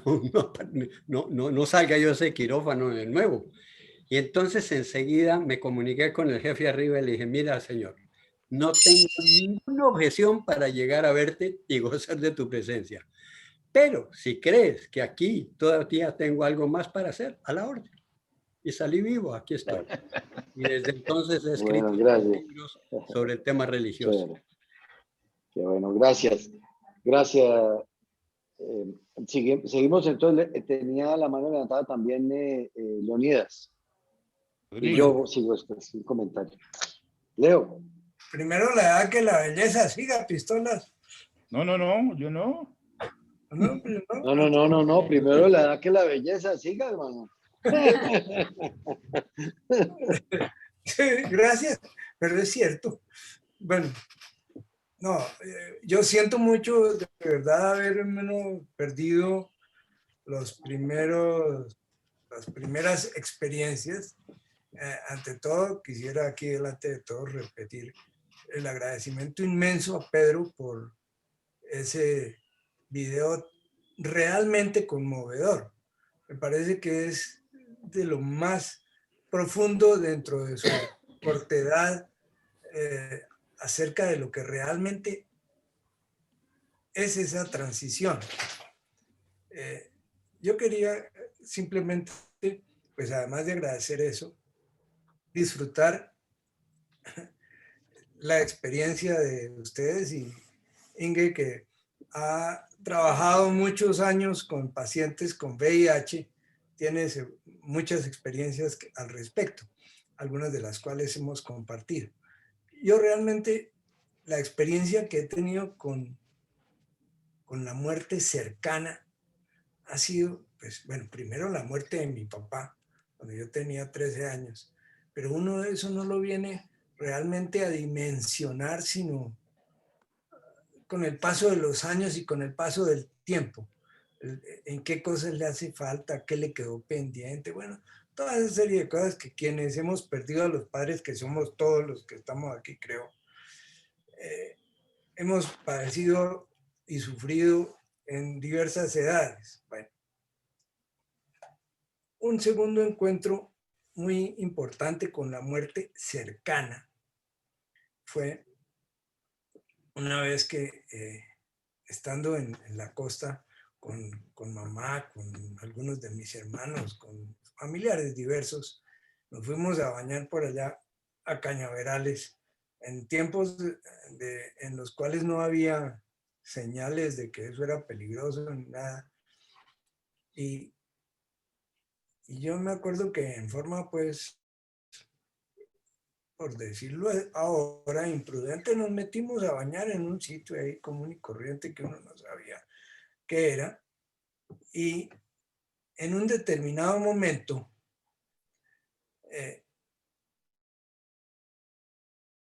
no salga yo de ese quirófano de nuevo. Y entonces enseguida me comuniqué con el jefe arriba y le dije, mira, señor, no tengo ninguna objeción para llegar a verte y gozar de tu presencia. Pero si crees que aquí todavía tengo algo más para hacer, a la orden. Y salí vivo, aquí estoy. Y desde entonces he escrito libros sobre el tema religioso. Chévere. Qué bueno, gracias. Gracias. Seguimos entonces. Tenía la mano levantada también Leonidas. Y yo sigo el comentario. Leo. Primero la edad que la belleza siga, pistolas. No, yo no. No. Primero la edad que la belleza siga, hermano. Sí, gracias, pero es cierto. Bueno, no, yo siento mucho de verdad haberme perdido las primeras experiencias. Ante todo, quisiera aquí delante de todos repetir el agradecimiento inmenso a Pedro por ese video realmente conmovedor. Me parece que es de lo más profundo dentro de su cortedad acerca de lo que realmente es esa transición. Yo quería simplemente, pues además de agradecer eso, disfrutar la experiencia de ustedes y Inge, que ha trabajado muchos años con pacientes con VIH, tiene muchas experiencias al respecto, algunas de las cuales hemos compartido. Yo realmente la experiencia que he tenido con la muerte cercana ha sido, pues bueno, primero la muerte de mi papá, cuando yo tenía 13 años, pero uno de eso no lo viene realmente a dimensionar, sino con el paso de los años y con el paso del tiempo. En qué cosas le hace falta, qué le quedó pendiente, bueno, toda esa serie de cosas que quienes hemos perdido a los padres, que somos todos los que estamos aquí, creo, hemos padecido y sufrido en diversas edades. Bueno, un segundo encuentro muy importante con la muerte cercana fue una vez que estando en la costa con mamá, con algunos de mis hermanos, con familiares diversos, nos fuimos a bañar por allá a Cañaverales en tiempos en los cuales no había señales de que eso era peligroso ni nada. Y yo me acuerdo que en forma, pues, por decirlo ahora, imprudente, nos metimos a bañar en un sitio ahí común y corriente que uno no sabía qué era. Y en un determinado momento,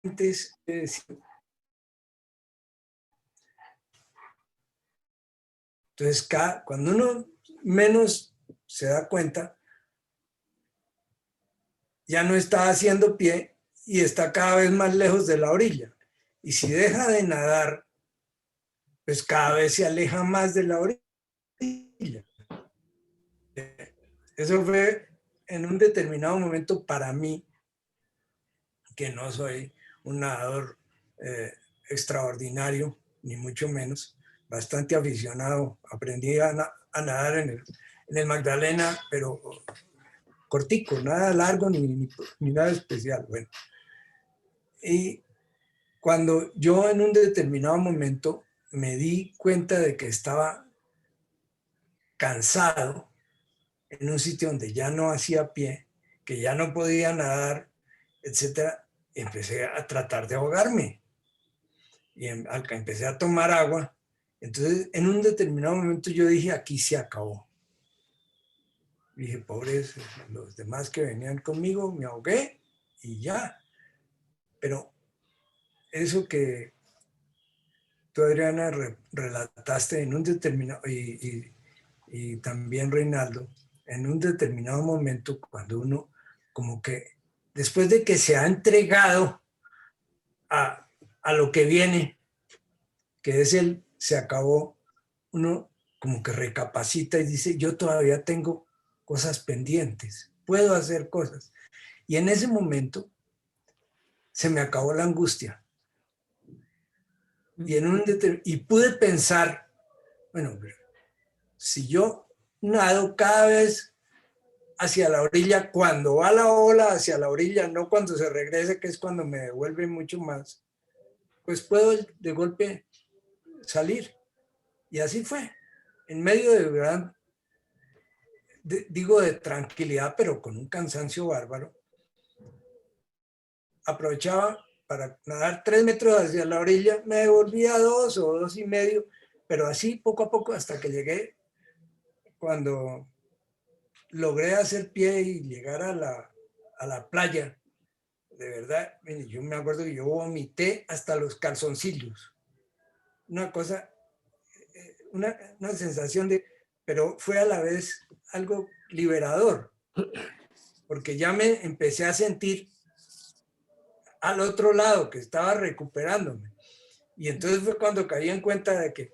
entonces, cuando uno menos se da cuenta, ya no está haciendo pie y está cada vez más lejos de la orilla. Y si deja de nadar, pues cada vez se aleja más de la orilla. Eso fue en un determinado momento para mí, que no soy un nadador extraordinario, ni mucho menos, bastante aficionado. Aprendí a nadar en el Magdalena, pero cortico, nada largo ni nada especial. Bueno, y cuando yo en un determinado momento me di cuenta de que estaba cansado en un sitio donde ya no hacía pie, que ya no podía nadar, etcétera, empecé a tratar de ahogarme y empecé a tomar agua. Entonces, en un determinado momento yo dije, aquí se acabó. Dije, pobres los demás que venían conmigo, me ahogué y ya. Pero eso que tú, Adriana, relataste en un determinado, y también Reinaldo, en un determinado momento, cuando uno como que, después de que se ha entregado a lo que viene, que es se acabó, uno como que recapacita y dice, yo todavía tengo cosas pendientes, puedo hacer cosas. Y en ese momento se me acabó la angustia. Y pude pensar, bueno, si yo nado cada vez hacia la orilla, cuando va la ola hacia la orilla, no cuando se regresa, que es cuando me devuelve mucho más, pues puedo de golpe salir. Y así fue, en medio de gran, digo de tranquilidad, pero con un cansancio bárbaro. Aprovechaba para nadar 3 metros hacia la orilla, me devolvía 2 o 2,5, pero así poco a poco hasta que llegué, cuando logré hacer pie y llegar a la playa. De verdad, yo me acuerdo que yo vomité hasta los calzoncillos. Una cosa, una sensación de, pero fue a la vez algo liberador, porque ya me empecé a sentir al otro lado, que estaba recuperándome. Y entonces fue cuando caí en cuenta de que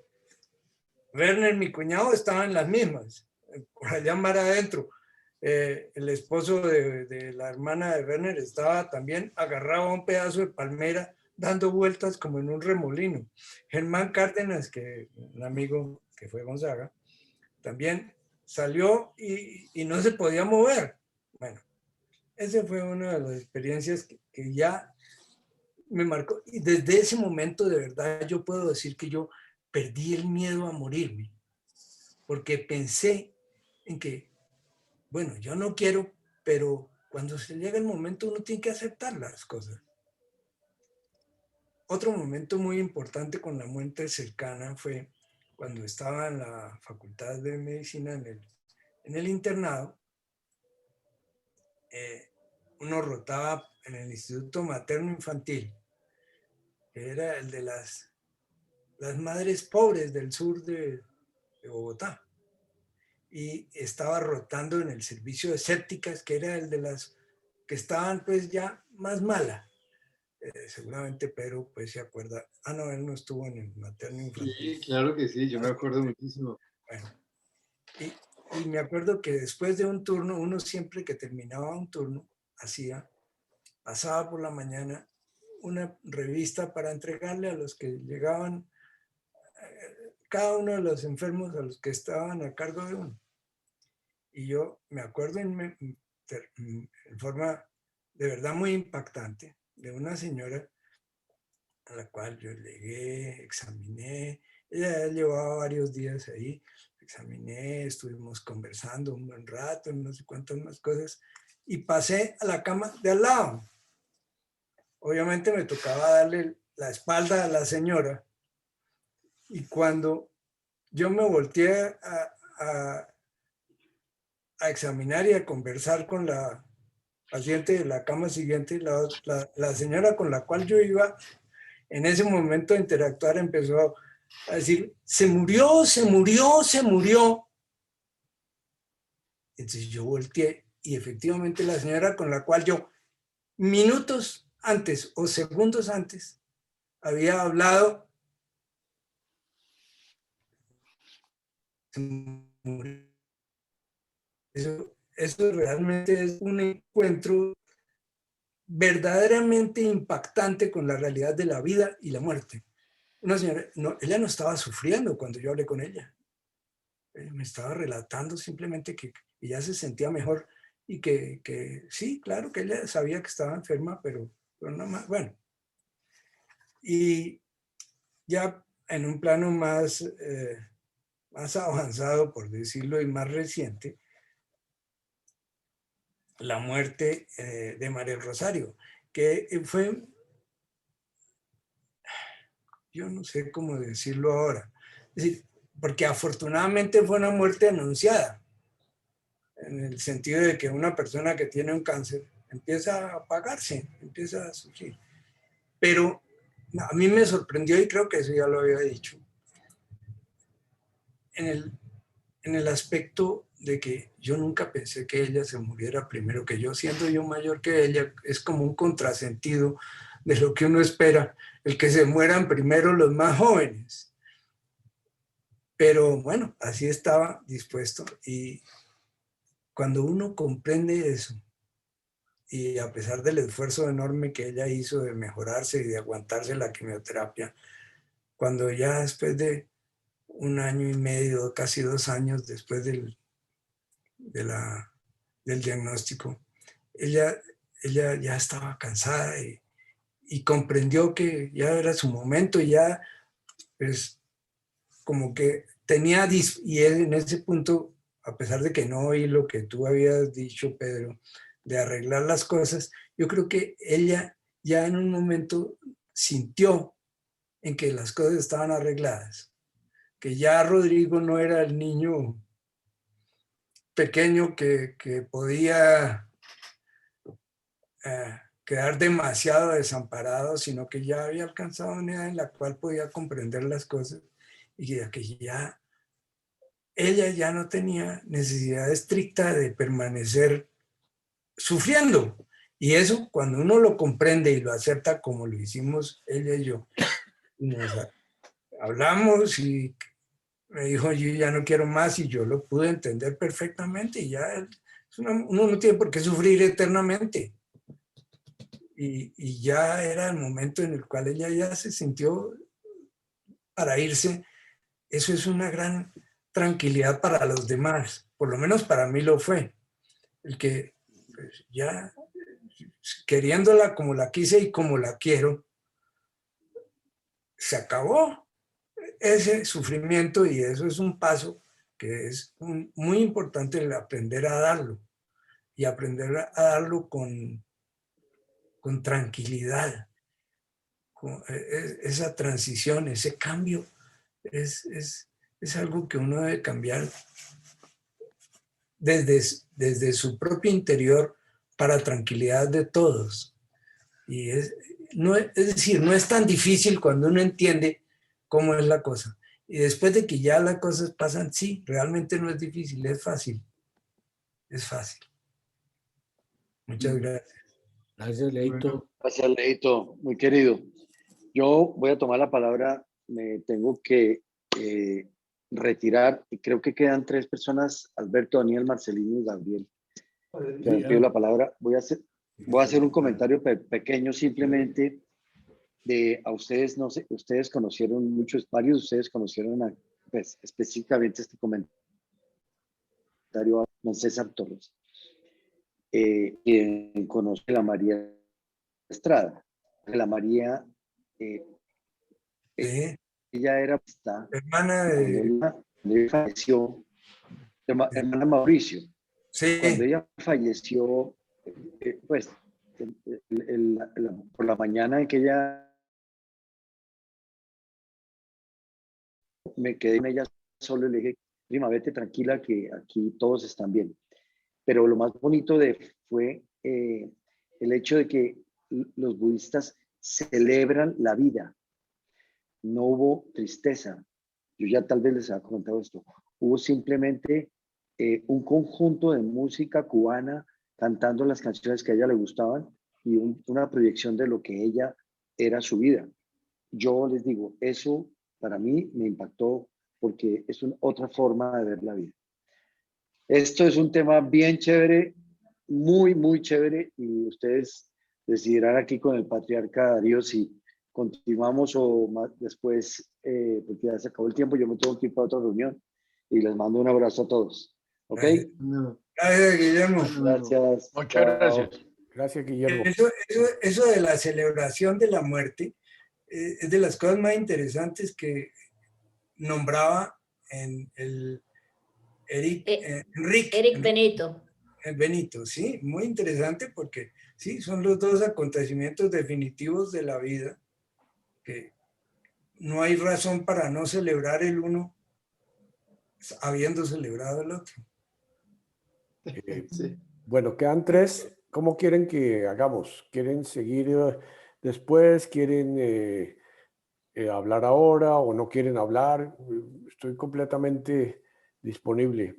Werner, mi cuñado, estaba en las mismas, por allá mar adentro. El esposo de la hermana de Werner estaba también agarrado a un pedazo de palmera, dando vueltas como en un remolino. Germán Cárdenas, que un amigo que fue Gonzaga, también salió y no se podía mover. Bueno, esa fue una de las experiencias que ya me marcó. Y desde ese momento, de verdad, yo puedo decir que yo perdí el miedo a morirme, porque pensé en que, bueno, yo no quiero, pero cuando se llega el momento uno tiene que aceptar las cosas. Otro momento muy importante con la muerte cercana fue cuando estaba en la Facultad de Medicina, en el internado. Uno rotaba en el Instituto Materno Infantil, que era el de las madres pobres del sur de Bogotá. Y estaba rotando en el servicio de sépticas, que era el de las que estaban pues ya más malas. Seguramente Pedro pues se acuerda. Ah, no, él no estuvo en el materno infantil. Sí, claro que sí, yo me acuerdo muchísimo. Bueno, y me acuerdo que después de un turno, uno siempre que terminaba un turno, pasaba por la mañana una revista para entregarle a los que llegaban, cada uno de los enfermos a los que estaban a cargo de uno. Y yo me acuerdo en forma de verdad muy impactante de una señora a la cual yo llegué, examiné, ella llevaba varios días ahí, examiné, estuvimos conversando un buen rato, no sé cuántas más cosas, y pasé a la cama de al lado. Obviamente me tocaba darle la espalda a la señora, y cuando yo me volteé a examinar y a conversar con la paciente de la cama siguiente, la señora con la cual yo iba en ese momento a interactuar empezó a decir, se murió, se murió, se murió. Entonces yo volteé y efectivamente la señora con la cual yo minutos antes o segundos antes había hablado, eso realmente es un encuentro verdaderamente impactante con la realidad de la vida y la muerte. Una señora, ella no estaba sufriendo cuando yo hablé con ella. Me estaba relatando simplemente que ella se sentía mejor y que sí, claro que ella sabía que estaba enferma, pero no más, bueno. Y ya en un plano más avanzado, por decirlo, y más reciente, la muerte de María del Rosario, que fue, yo no sé cómo decirlo ahora, es decir, porque afortunadamente fue una muerte anunciada. en el sentido de que una persona que tiene un cáncer empieza a apagarse, empieza a sufrir. Pero a mí me sorprendió, y creo que eso ya lo había dicho, en el aspecto de que yo nunca pensé que ella se muriera primero que yo, siendo yo mayor que ella. Es como un contrasentido de lo que uno espera, el que se mueran primero los más jóvenes. Pero bueno, así estaba dispuesto, y cuando uno comprende eso, y a pesar del esfuerzo enorme que ella hizo de mejorarse y de aguantarse la quimioterapia, cuando ya después de 1 año y medio, casi 2 años después del diagnóstico, ella ya estaba cansada y comprendió que ya era su momento, y ya pues como que tenía, y en ese punto, a pesar de que no oí lo que tú habías dicho, Pedro, de arreglar las cosas, yo creo que ella ya en un momento sintió en que las cosas estaban arregladas, que ya Rodrigo no era el niño pequeño que podía quedar demasiado desamparado, sino que ya había alcanzado una edad en la cual podía comprender las cosas, y que ya ella ya no tenía necesidad estricta de permanecer sufriendo. Y eso, cuando uno lo comprende y lo acepta, como lo hicimos ella y yo, nos hablamos y me dijo, yo ya no quiero más, y yo lo pude entender perfectamente, y ya uno no tiene por qué sufrir eternamente. Y ya era el momento en el cual ella ya se sintió para irse. Eso es una gran tranquilidad para los demás, por lo menos para mí lo fue. El que pues, ya queriéndola como la quise y como la quiero, se acabó ese sufrimiento, y eso es un paso que es muy importante, el aprender a darlo, y aprender a darlo con tranquilidad. Esa transición, ese cambio, es algo que uno debe cambiar desde su propio interior para tranquilidad de todos. Y es decir, no es tan difícil cuando uno entiende cómo es la cosa. Y después de que ya las cosas pasan, sí, realmente no es difícil, es fácil. Es fácil. Muchas gracias. Gracias, Leito. Gracias, Leito, muy querido. Yo voy a tomar la palabra, me tengo que retirar, y creo que quedan 3 personas, Alberto, Daniel, Marcelino y Gabriel. Que me pido la palabra. Voy a hacer un comentario pequeño simplemente a ustedes. No sé, ustedes conocieron, varios de ustedes conocieron pues, específicamente este comentario a don César Torres, quien conoce a la María Estrada. La María, ella era hermana de falleció, hermana Mauricio. Sí. Cuando ella falleció, pues por la mañana en que ella, me quedé con ella solo y le dije, prima, vete tranquila que aquí todos están bien. Pero lo más bonito fue el hecho de que los budistas celebran la vida. No hubo tristeza. Yo ya tal vez les había comentado esto. Hubo simplemente un conjunto de música cubana cantando las canciones que a ella le gustaban, y una proyección de lo que ella era su vida. Yo les digo, eso para mí me impactó, porque es otra forma de ver la vida. Esto es un tema bien chévere, muy, muy chévere, y ustedes decidirán aquí con el patriarca Darío si continuamos o más después, porque ya se acabó el tiempo, yo me tengo que ir para otra reunión, y les mando un abrazo a todos. ¿Ok? Gracias, Guillermo. Gracias. Muchas gracias. Gracias, Guillermo. Eso de la celebración de la muerte es de las cosas más interesantes que nombraba en el Eric Benito. Benito, sí, muy interesante, porque sí, son los 2 acontecimientos definitivos de la vida, que no hay razón para no celebrar el uno habiendo celebrado el otro. Sí. Bueno, quedan 3. ¿Cómo quieren que hagamos? ¿Quieren seguir después? ¿Quieren hablar ahora o no quieren hablar? Estoy completamente disponible.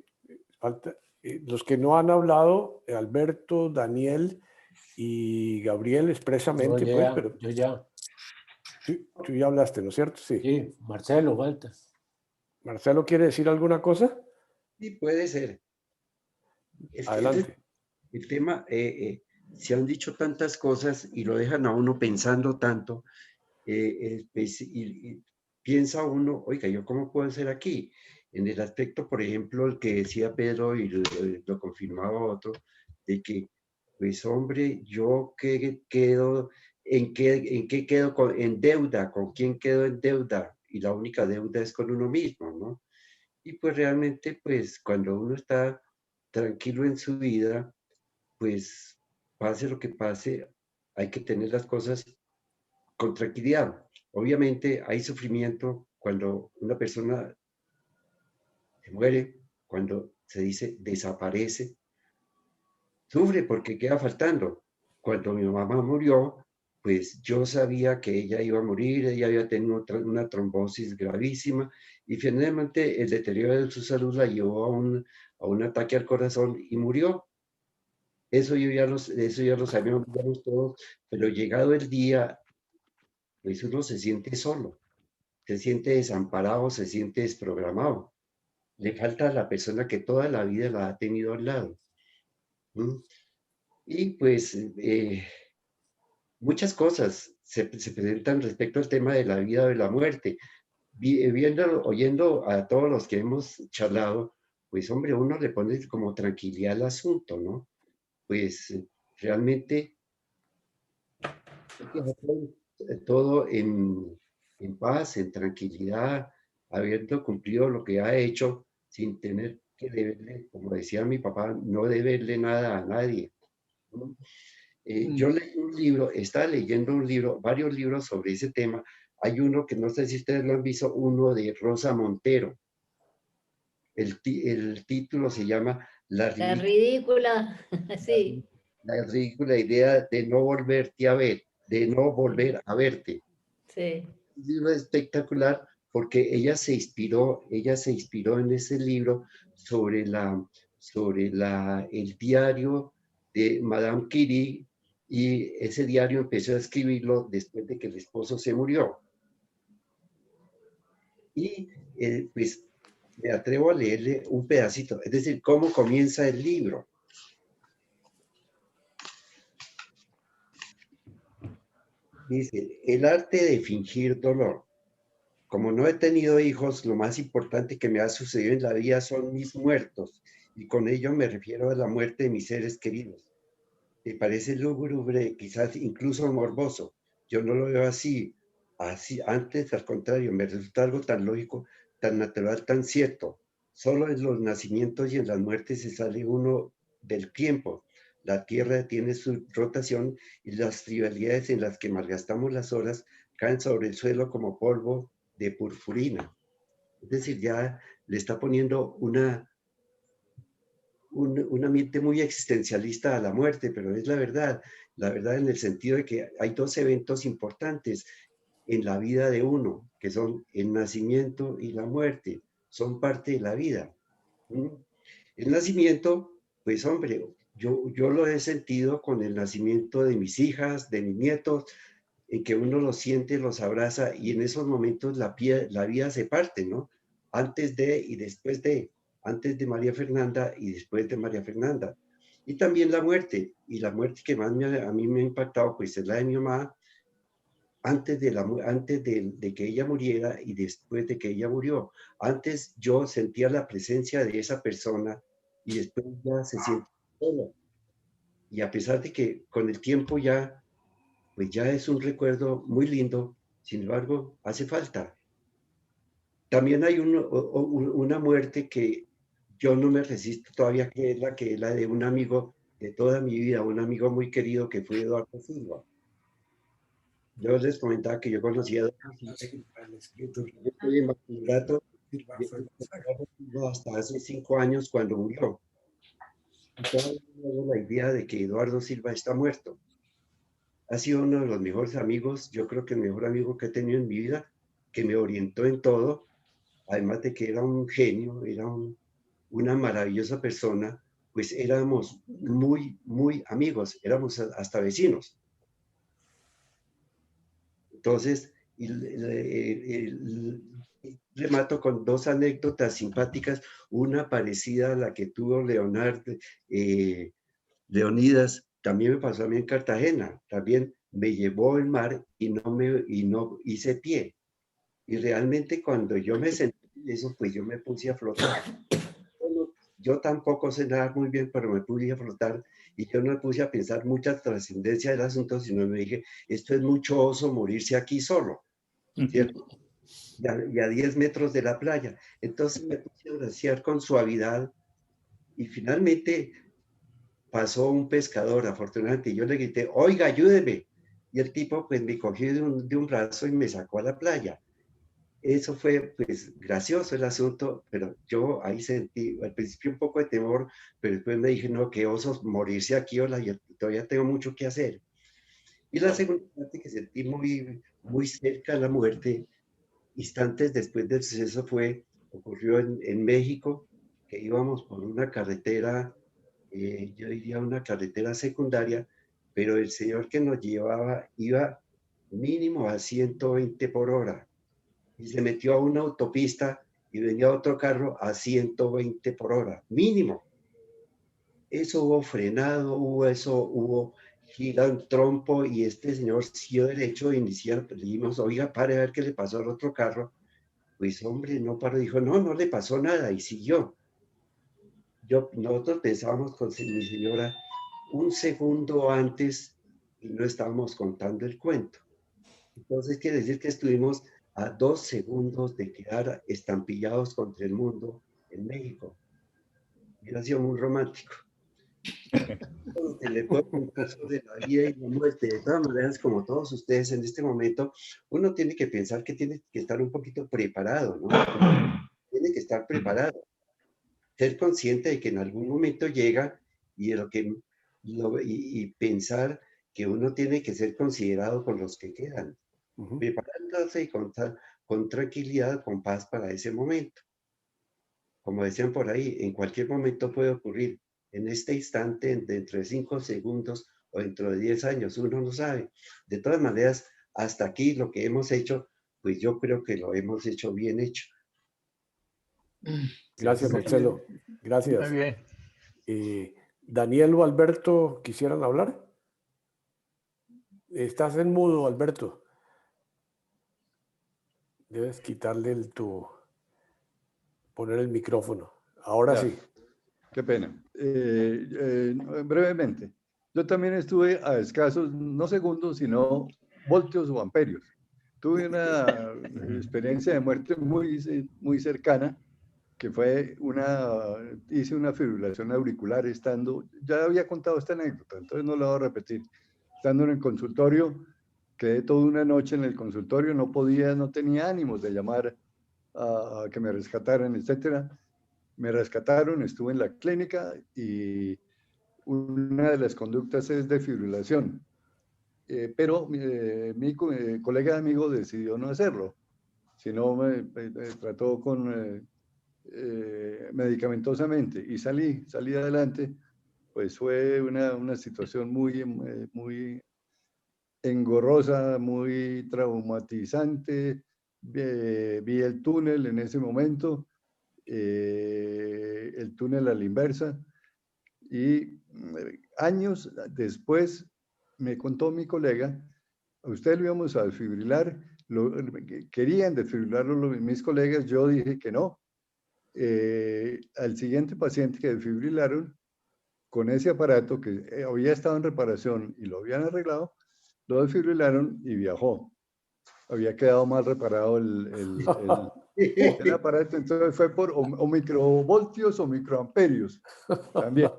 Falta, los que no han hablado, Alberto, Daniel y Gabriel expresamente, No, pues, ya, pero yo ya. tú ya hablaste, ¿no es cierto? Sí. Sí, Marcelo, falta. ¿Marcelo quiere decir alguna cosa? Sí, puede ser. Es que Adelante. el tema, se han dicho tantas cosas y lo dejan a uno pensando tanto, pues, y piensa uno, oiga, ¿yo cómo puedo ser aquí? En el aspecto, por ejemplo, el que decía Pedro y lo confirmaba otro, de que, pues hombre, yo quedo, ¿en qué quedo en deuda? ¿Con quién quedo en deuda? Y la única deuda es con uno mismo, ¿no? Y pues realmente, pues cuando uno está tranquilo en su vida, pues pase lo que pase, hay que tener las cosas con tranquilidad. Obviamente hay sufrimiento cuando una persona se muere, cuando se dice desaparece, sufre porque queda faltando. Cuando mi mamá murió, pues yo sabía que ella iba a morir, ella había tenido una trombosis gravísima y finalmente el deterioro de su salud la llevó a un ataque al corazón y murió. Eso ya lo sabíamos todos, pero llegado el día, pues uno se siente solo, se siente desamparado, se siente desprogramado. Le falta a la persona que toda la vida la ha tenido al lado. ¿Mm? Y pues muchas cosas se presentan respecto al tema de la vida o de la muerte. Oyendo a todos los que hemos charlado, pues hombre, uno le pone como tranquilidad al asunto, ¿no? Pues realmente hay que hacer todo en paz, en tranquilidad, habiendo cumplido lo que ha hecho sin tener que deberle, como decía mi papá, no deberle nada a nadie, ¿no? Yo leí un libro, estaba leyendo un libro, varios libros sobre ese tema. Hay uno que no sé si ustedes lo han visto, uno de Rosa Montero. El título se llama La ridícula, sí. La ridícula idea de no volverte a ver, de no volver a verte. Sí. Un libro espectacular porque ella se inspiró en ese libro sobre el diario de Madame Curie, y ese diario empezó a escribirlo después de que el esposo se murió. Y pues me atrevo a leerle un pedacito, es decir, cómo comienza el libro. Dice, el arte de fingir dolor. Como no he tenido hijos, lo más importante que me ha sucedido en la vida son mis muertos, y con ello me refiero a la muerte de mis seres queridos. Me parece lúgubre, quizás incluso morboso. Yo no lo veo así. Antes, al contrario, me resulta algo tan lógico, tan natural, tan cierto. Solo en los nacimientos y en las muertes se sale uno del tiempo. La Tierra tiene su rotación y las trivialidades en las que malgastamos las horas caen sobre el suelo como polvo de purpurina. Es decir, ya le está poniendo un ambiente muy existencialista a la muerte, pero es la verdad en el sentido de que hay dos eventos importantes en la vida de uno, que son el nacimiento y la muerte, son parte de la vida. El nacimiento, pues hombre, yo lo he sentido con el nacimiento de mis hijas, de mis nietos, en que uno los siente, los abraza, y en esos momentos la vida se parte, ¿no? Antes de y después de, antes de María Fernanda y después de María Fernanda. Y también la muerte, y la muerte que más a mí me ha impactado, pues es la de mi mamá, antes de que ella muriera y después de que ella murió. Antes yo sentía la presencia de esa persona y después ya se siente sola. Y a pesar de que con el tiempo pues ya es un recuerdo muy lindo, sin embargo, hace falta. También hay una muerte que yo no me resisto todavía, que es la de un amigo de toda mi vida, un amigo muy querido que fue Eduardo Silva. Yo les comentaba que yo conocía a Eduardo Silva. Yo estoy en bachillerato hasta hace 5 años cuando murió. y todavía no tengo la idea de que Eduardo Silva está muerto. Ha sido uno de los mejores amigos, yo creo que el mejor amigo que he tenido en mi vida, que me orientó en todo, además de que era un genio, era una maravillosa persona, pues éramos muy, muy amigos, éramos hasta vecinos. Entonces, remato con dos anécdotas simpáticas, una parecida a la que tuvo Leonidas, también me pasó a mí en Cartagena, también me llevó el mar y no hice pie. Y realmente cuando yo me sentí eso, pues yo me puse a flotar. Yo tampoco sé nadar muy bien, pero me puse a flotar y yo no me puse a pensar mucha trascendencia del asunto, sino me dije, esto es mucho oso morirse aquí solo, ¿cierto? Y a 10 metros de la playa. Entonces me puse a bracear con suavidad y finalmente pasó un pescador, afortunadamente, y yo le grité, oiga, ayúdeme. Y el tipo pues me cogió de un brazo y me sacó a la playa. Eso fue pues gracioso el asunto, pero yo ahí sentí al principio un poco de temor, pero después me dije, no, qué osos morirse aquí, hola, yo todavía tengo mucho que hacer. Y la segunda parte que sentí muy, muy cerca de la muerte, instantes después del suceso ocurrió en México, que íbamos por una carretera, yo diría una carretera secundaria, pero el señor que nos llevaba iba mínimo a 120 por hora y se metió a una autopista y venía otro carro a 120 por hora, mínimo. Eso hubo frenado, hubo girado en trompo y este señor siguió derecho y le dijimos, oiga, pare a ver qué le pasó al otro carro. Pues hombre, no paró, dijo, no, no le pasó nada y siguió. Nosotros pensábamos con mi señora un segundo antes y no estábamos contando el cuento. Entonces quiere decir que estuvimos a 2 segundos de quedar estampillados contra el mundo en México. Hubiera sido muy romántico. Te le puedo contar sobre la vida y la muerte. De todas maneras, como todos ustedes en este momento, uno tiene que pensar que tiene que estar un poquito preparado, ¿no? Tiene que estar preparado. Ser consciente de que en algún momento llega y, y pensar que uno tiene que ser considerado con los que quedan. Preparándose y con tranquilidad, con paz para ese momento. Como decían por ahí, en cualquier momento puede ocurrir. En este instante, dentro de 5 segundos o dentro de 10 años, uno no sabe. De todas maneras, hasta aquí lo que hemos hecho, pues yo creo que lo hemos hecho bien hecho. Gracias, Marcelo. Gracias. Muy bien. Daniel o Alberto, ¿quisieran hablar? Estás en mudo, Alberto. Debes quitarle poner el micrófono. Ahora sí. Qué pena. Brevemente, yo también estuve a escasos, no segundos, sino voltios o amperios. Tuve una experiencia de muerte muy cercana, que fue hice una fibrilación auricular estando, ya había contado esta anécdota, entonces no la voy a repetir. Estando en el consultorio, quedé toda una noche en el consultorio, no tenía ánimos de llamar a que me rescataran, etcétera. Me rescataron, estuve en la clínica y una de las conductas es defibrilación. Pero mi colega amigo decidió no hacerlo, sino me trató medicamentosamente y salí adelante. Pues fue una situación muy engorrosa, muy traumatizante. Vi el túnel en ese momento, el túnel a la inversa, y años después me contó mi colega, a usted lo íbamos a desfibrilar, querían desfibrilarlo mis colegas, yo dije que no. Al siguiente paciente que desfibrilaron, con ese aparato que había estado en reparación y lo habían arreglado, lo desfibrilaron y viajó. Había quedado mal reparado el aparato, entonces fue por o microvoltios o microamperios también.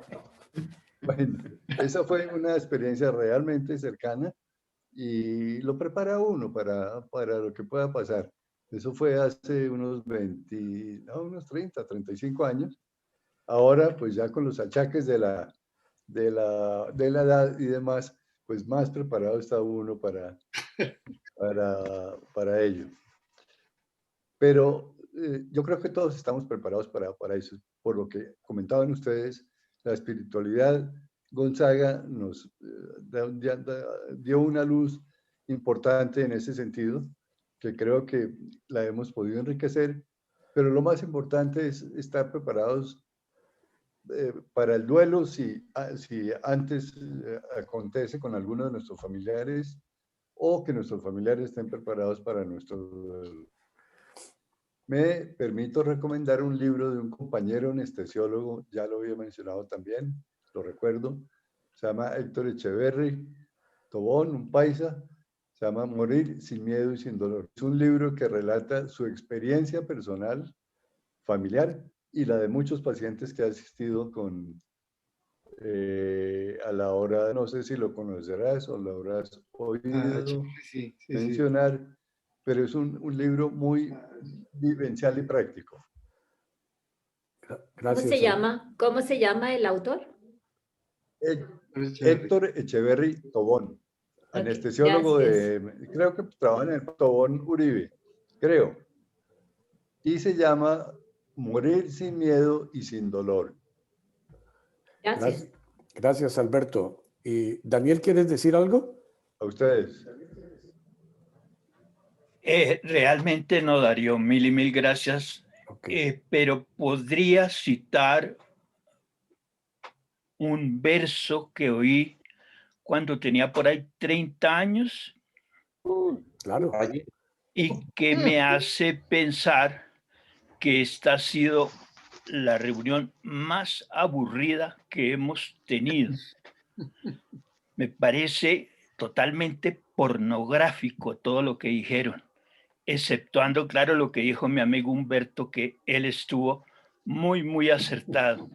Bueno, esa fue una experiencia realmente cercana y lo prepara uno para lo que pueda pasar. Eso fue hace unos 30, 35 años. Ahora, pues ya con los achaques de la edad y demás, pues más preparado está uno para ello. Pero yo creo que todos estamos preparados para eso. Por lo que comentaban ustedes, la espiritualidad, Gonzaga nos dio una luz importante en ese sentido, que creo que la hemos podido enriquecer, pero lo más importante es estar preparados para el duelo si antes acontece con alguno de nuestros familiares, o que nuestros familiares estén preparados para nuestro duelo. Me permito recomendar un libro de un compañero anestesiólogo, ya lo había mencionado también, lo recuerdo, se llama Héctor Echeverry Tobón, un paisa, se llama Morir sin miedo y sin dolor. Es un libro que relata su experiencia personal, familiar, y la de muchos pacientes que ha asistido a la hora, no sé si lo conocerás o lo habrás oído mencionar, pero es un libro muy vivencial y práctico. Gracias. ¿Cómo se llama el autor? Héctor Echeverry Tobón, anestesiólogo creo que trabaja en el Tobón Uribe, creo. Y se llama Morir sin miedo y sin dolor. Gracias. Gracias, Alberto. Daniel, ¿quieres decir algo? A ustedes. Realmente no, Darío, mil y mil gracias. Pero podría citar un verso que oí cuando tenía por ahí 30 años. Claro. Y que me hace pensar que esta ha sido la reunión más aburrida que hemos tenido. Me parece totalmente pornográfico todo lo que dijeron, exceptuando, claro, lo que dijo mi amigo Humberto, que él estuvo muy, muy acertado.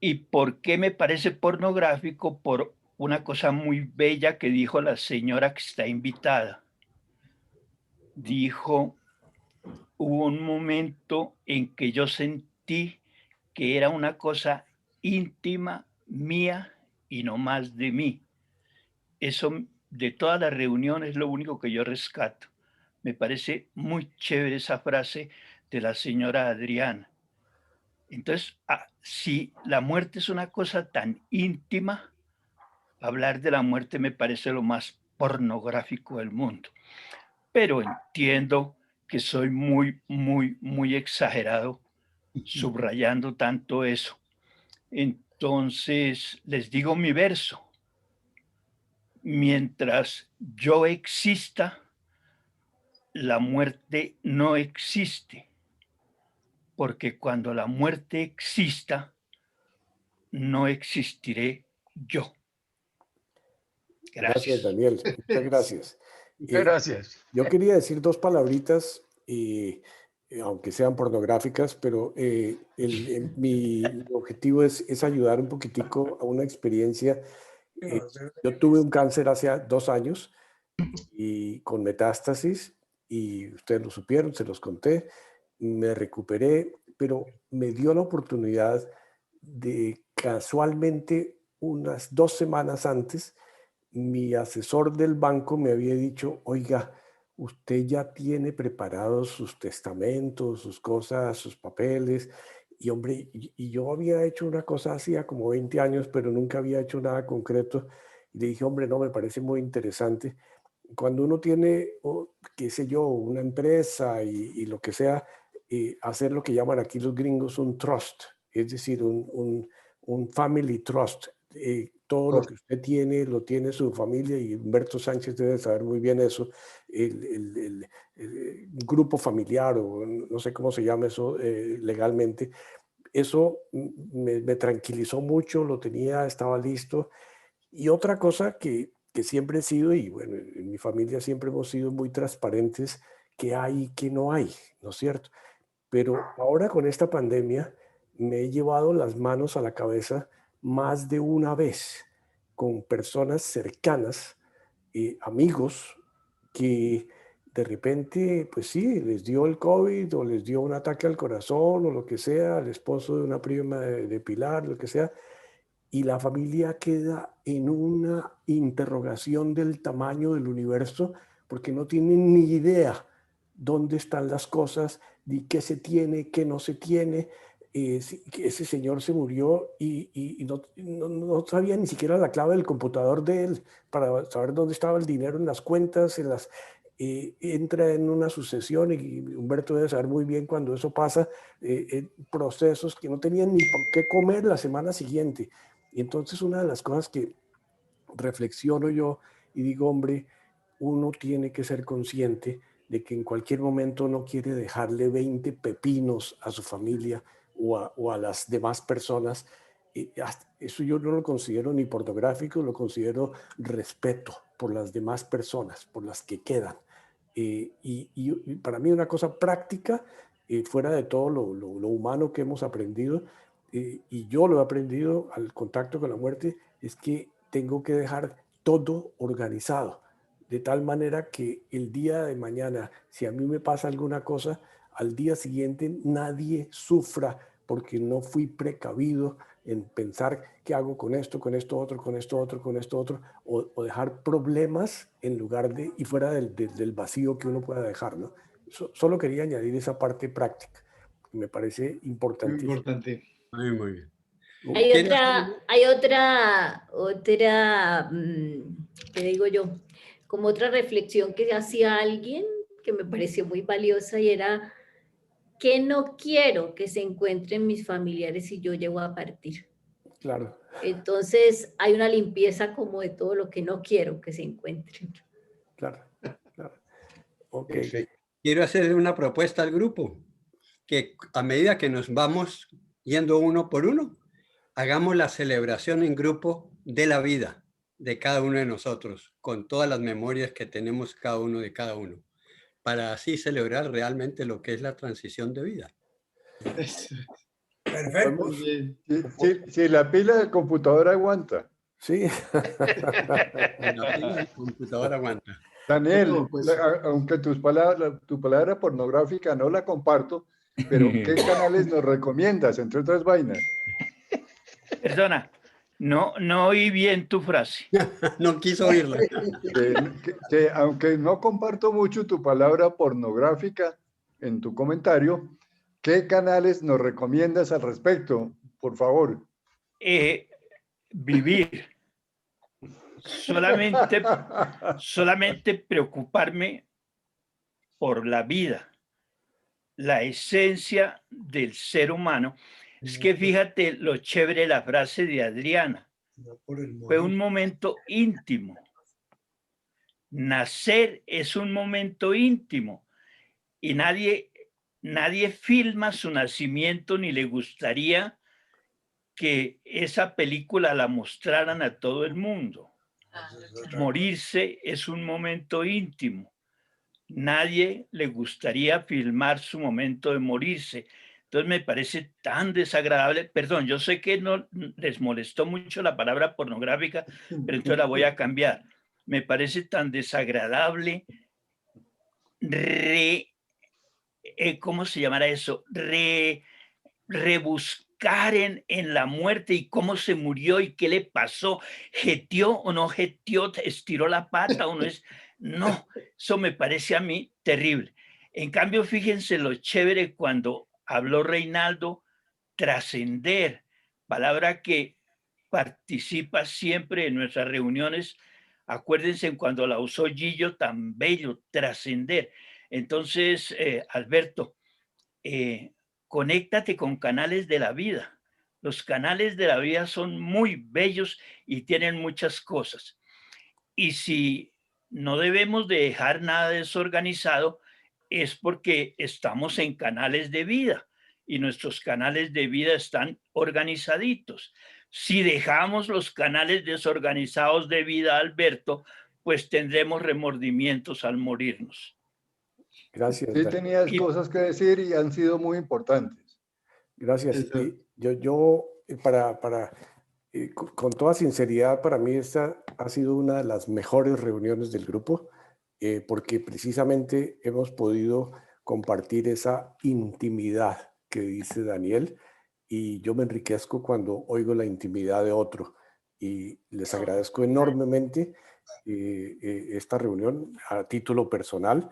¿Y por qué me parece pornográfico? Por una cosa muy bella que dijo la señora que está invitada. Dijo, hubo un momento en que yo sentí que era una cosa íntima mía y no más de mí. Eso de todas las reuniones es lo único que yo rescato. Me parece muy chévere esa frase de la señora Adriana. Entonces, si la muerte es una cosa tan íntima, hablar de la muerte me parece lo más pornográfico del mundo. Pero entiendo que soy muy, muy, muy exagerado subrayando tanto eso. Entonces, les digo mi verso. Mientras yo exista, la muerte no existe. Porque cuando la muerte exista, no existiré yo. Gracias, Daniel. Muchas gracias. Muchas gracias. Yo quería decir dos palabritas, aunque sean pornográficas, pero mi objetivo es ayudar un poquitico a una experiencia. Yo tuve un cáncer hace 2 años y con metástasis, y ustedes lo supieron, se los conté. Me recuperé, pero me dio la oportunidad de casualmente unas 2 semanas antes, mi asesor del banco me había dicho, oiga, usted ya tiene preparados sus testamentos, sus cosas, sus papeles. Y hombre, y yo había hecho una cosa hacía como 20 años, pero nunca había hecho nada concreto. Y le dije, hombre, no, me parece muy interesante. Cuando uno tiene, qué sé yo, una empresa y lo que sea, hacer lo que llaman aquí los gringos un trust, es decir, un family trust. Todo lo que usted tiene, lo tiene su familia, y Humberto Sánchez debe saber muy bien eso, el grupo familiar, o no sé cómo se llama eso legalmente. Eso me tranquilizó mucho, lo tenía, estaba listo. Y otra cosa que siempre he sido, y bueno, en mi familia siempre hemos sido muy transparentes, que hay y que no hay, ¿no es cierto? Pero ahora con esta pandemia me he llevado las manos a la cabeza más de una vez con personas cercanas, amigos, que de repente, pues sí, les dio el COVID o les dio un ataque al corazón o lo que sea, al esposo de una prima de Pilar, lo que sea, y la familia queda en una interrogación del tamaño del universo porque no tienen ni idea dónde están las cosas, ni qué se tiene, qué no se tiene. Ese señor se murió y no sabía ni siquiera la clave del computador de él para saber dónde estaba el dinero en las cuentas, entra en una sucesión y Humberto debe saber muy bien cuando eso pasa, procesos que no tenían ni por qué comer la semana siguiente. Y entonces una de las cosas que reflexiono yo y digo, hombre, uno tiene que ser consciente de que en cualquier momento no quiere dejarle 20 pepinos a su familia o a las demás personas. Eso yo no lo considero ni pornográfico, lo considero respeto por las demás personas, por las que quedan. Y para mí una cosa práctica, fuera de todo lo humano que hemos aprendido, y yo lo he aprendido al contacto con la muerte, es que tengo que dejar todo organizado, de tal manera que el día de mañana, si a mí me pasa alguna cosa, al día siguiente nadie sufra porque no fui precavido en pensar qué hago con esto otro, con esto otro, o dejar problemas en lugar de, y fuera del vacío que uno pueda dejar, ¿no? Solo quería añadir esa parte práctica, me parece importante. Muy importante. Muy bien. Hay otra, ¿qué digo yo? Como otra reflexión que hacía alguien que me pareció muy valiosa y era, ¿qué no quiero que se encuentren mis familiares si yo llego a partir? Claro. Entonces hay una limpieza como de todo lo que no quiero que se encuentren. Claro, claro. Ok. Perfecto. Quiero hacer una propuesta al grupo, que a medida que nos vamos yendo uno por uno, hagamos la celebración en grupo de la vida de cada uno de nosotros, con todas las memorias que tenemos cada uno de cada uno, para así celebrar realmente lo que es la transición de vida. Perfecto. Si la pila del computador aguanta. Sí. La pila del computador aguanta. Daniel, No, pues, aunque tu palabra pornográfica no la comparto, pero ¿qué canales nos recomiendas, entre otras vainas? Perdona, no oí bien tu frase. No quiso oírla. Que aunque no comparto mucho tu palabra pornográfica en tu comentario, ¿qué canales nos recomiendas al respecto? Por favor. Vivir. Solamente preocuparme por la vida, la esencia del ser humano. Es que fíjate lo chévere la frase de Adriana. Fue un momento íntimo. Nacer es un momento íntimo y nadie filma su nacimiento ni le gustaría que esa película la mostraran a todo el mundo. Morirse es un momento íntimo. Nadie le gustaría filmar su momento de morirse. Entonces me parece tan desagradable. Perdón, yo sé que no les molestó mucho la palabra pornográfica, pero entonces la voy a cambiar. Me parece tan desagradable ¿cómo se llamará eso? Rebuscar en la muerte y cómo se murió y qué le pasó. ¿Jeteó o no jeteó? ¿Estiró la pata o no es? No, eso me parece a mí terrible. En cambio, fíjense lo chévere cuando habló Reinaldo, trascender, palabra que participa siempre en nuestras reuniones. Acuérdense cuando la usó Gillo, tan bello, trascender. Entonces, Alberto, conéctate con canales de la vida. Los canales de la vida son muy bellos y tienen muchas cosas. Y si no debemos de dejar nada desorganizado, es porque estamos en canales de vida y nuestros canales de vida están organizaditos. Si dejamos los canales desorganizados de vida, Alberto, pues tendremos remordimientos al morirnos. Gracias. Sí tenías cosas que decir y han sido muy importantes. Gracias. Yo con toda sinceridad, para mí esta ha sido una de las mejores reuniones del grupo. porque precisamente hemos podido compartir esa intimidad que dice Daniel, y yo me enriquezco cuando oigo la intimidad de otro, y les agradezco enormemente esta reunión a título personal,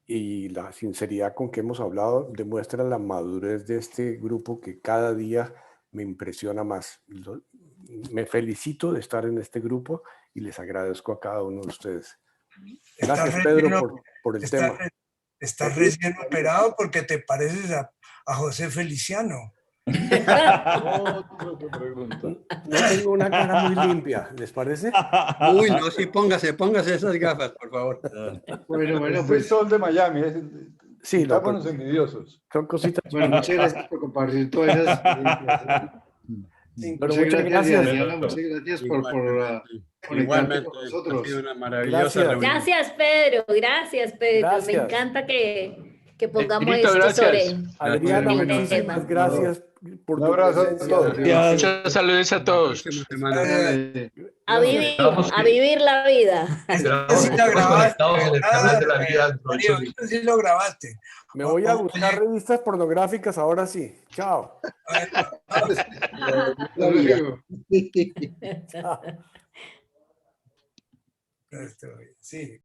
y la sinceridad con que hemos hablado demuestra la madurez de este grupo que cada día me impresiona más. Me felicito de estar en este grupo y les agradezco a cada uno de ustedes. Gracias, Pedro, por el tema. Estás recién operado porque te pareces a José Feliciano. No tengo una cara muy limpia, ¿les parece? Uy, no, sí, póngase esas gafas, por favor. Bueno, pues Sol de Miami. Sí, estábamos envidiosos. Son cositas. Bueno, muchas gracias por compartir todas esas experiencias. Pero muchas gracias. Daniela, muchas gracias por conectarte con nosotros. Ha sido una maravillosa reunión. Gracias, Pedro. Gracias, Pedro. Gracias. Me encanta que pongamos Benito, esto gracias. sobre Adriana, el tema. muchísimas gracias por Un tu abrazo a presencia. todos. Muchas saludos a todos. A vivir la vida. Esperamos Sí que lo estemos grabaste, conectados en el canal de la vida. Mario, esto sí lo grabaste. Me voy a buscar revistas pornográficas ahora sí. Chao. Hasta luego. Sí.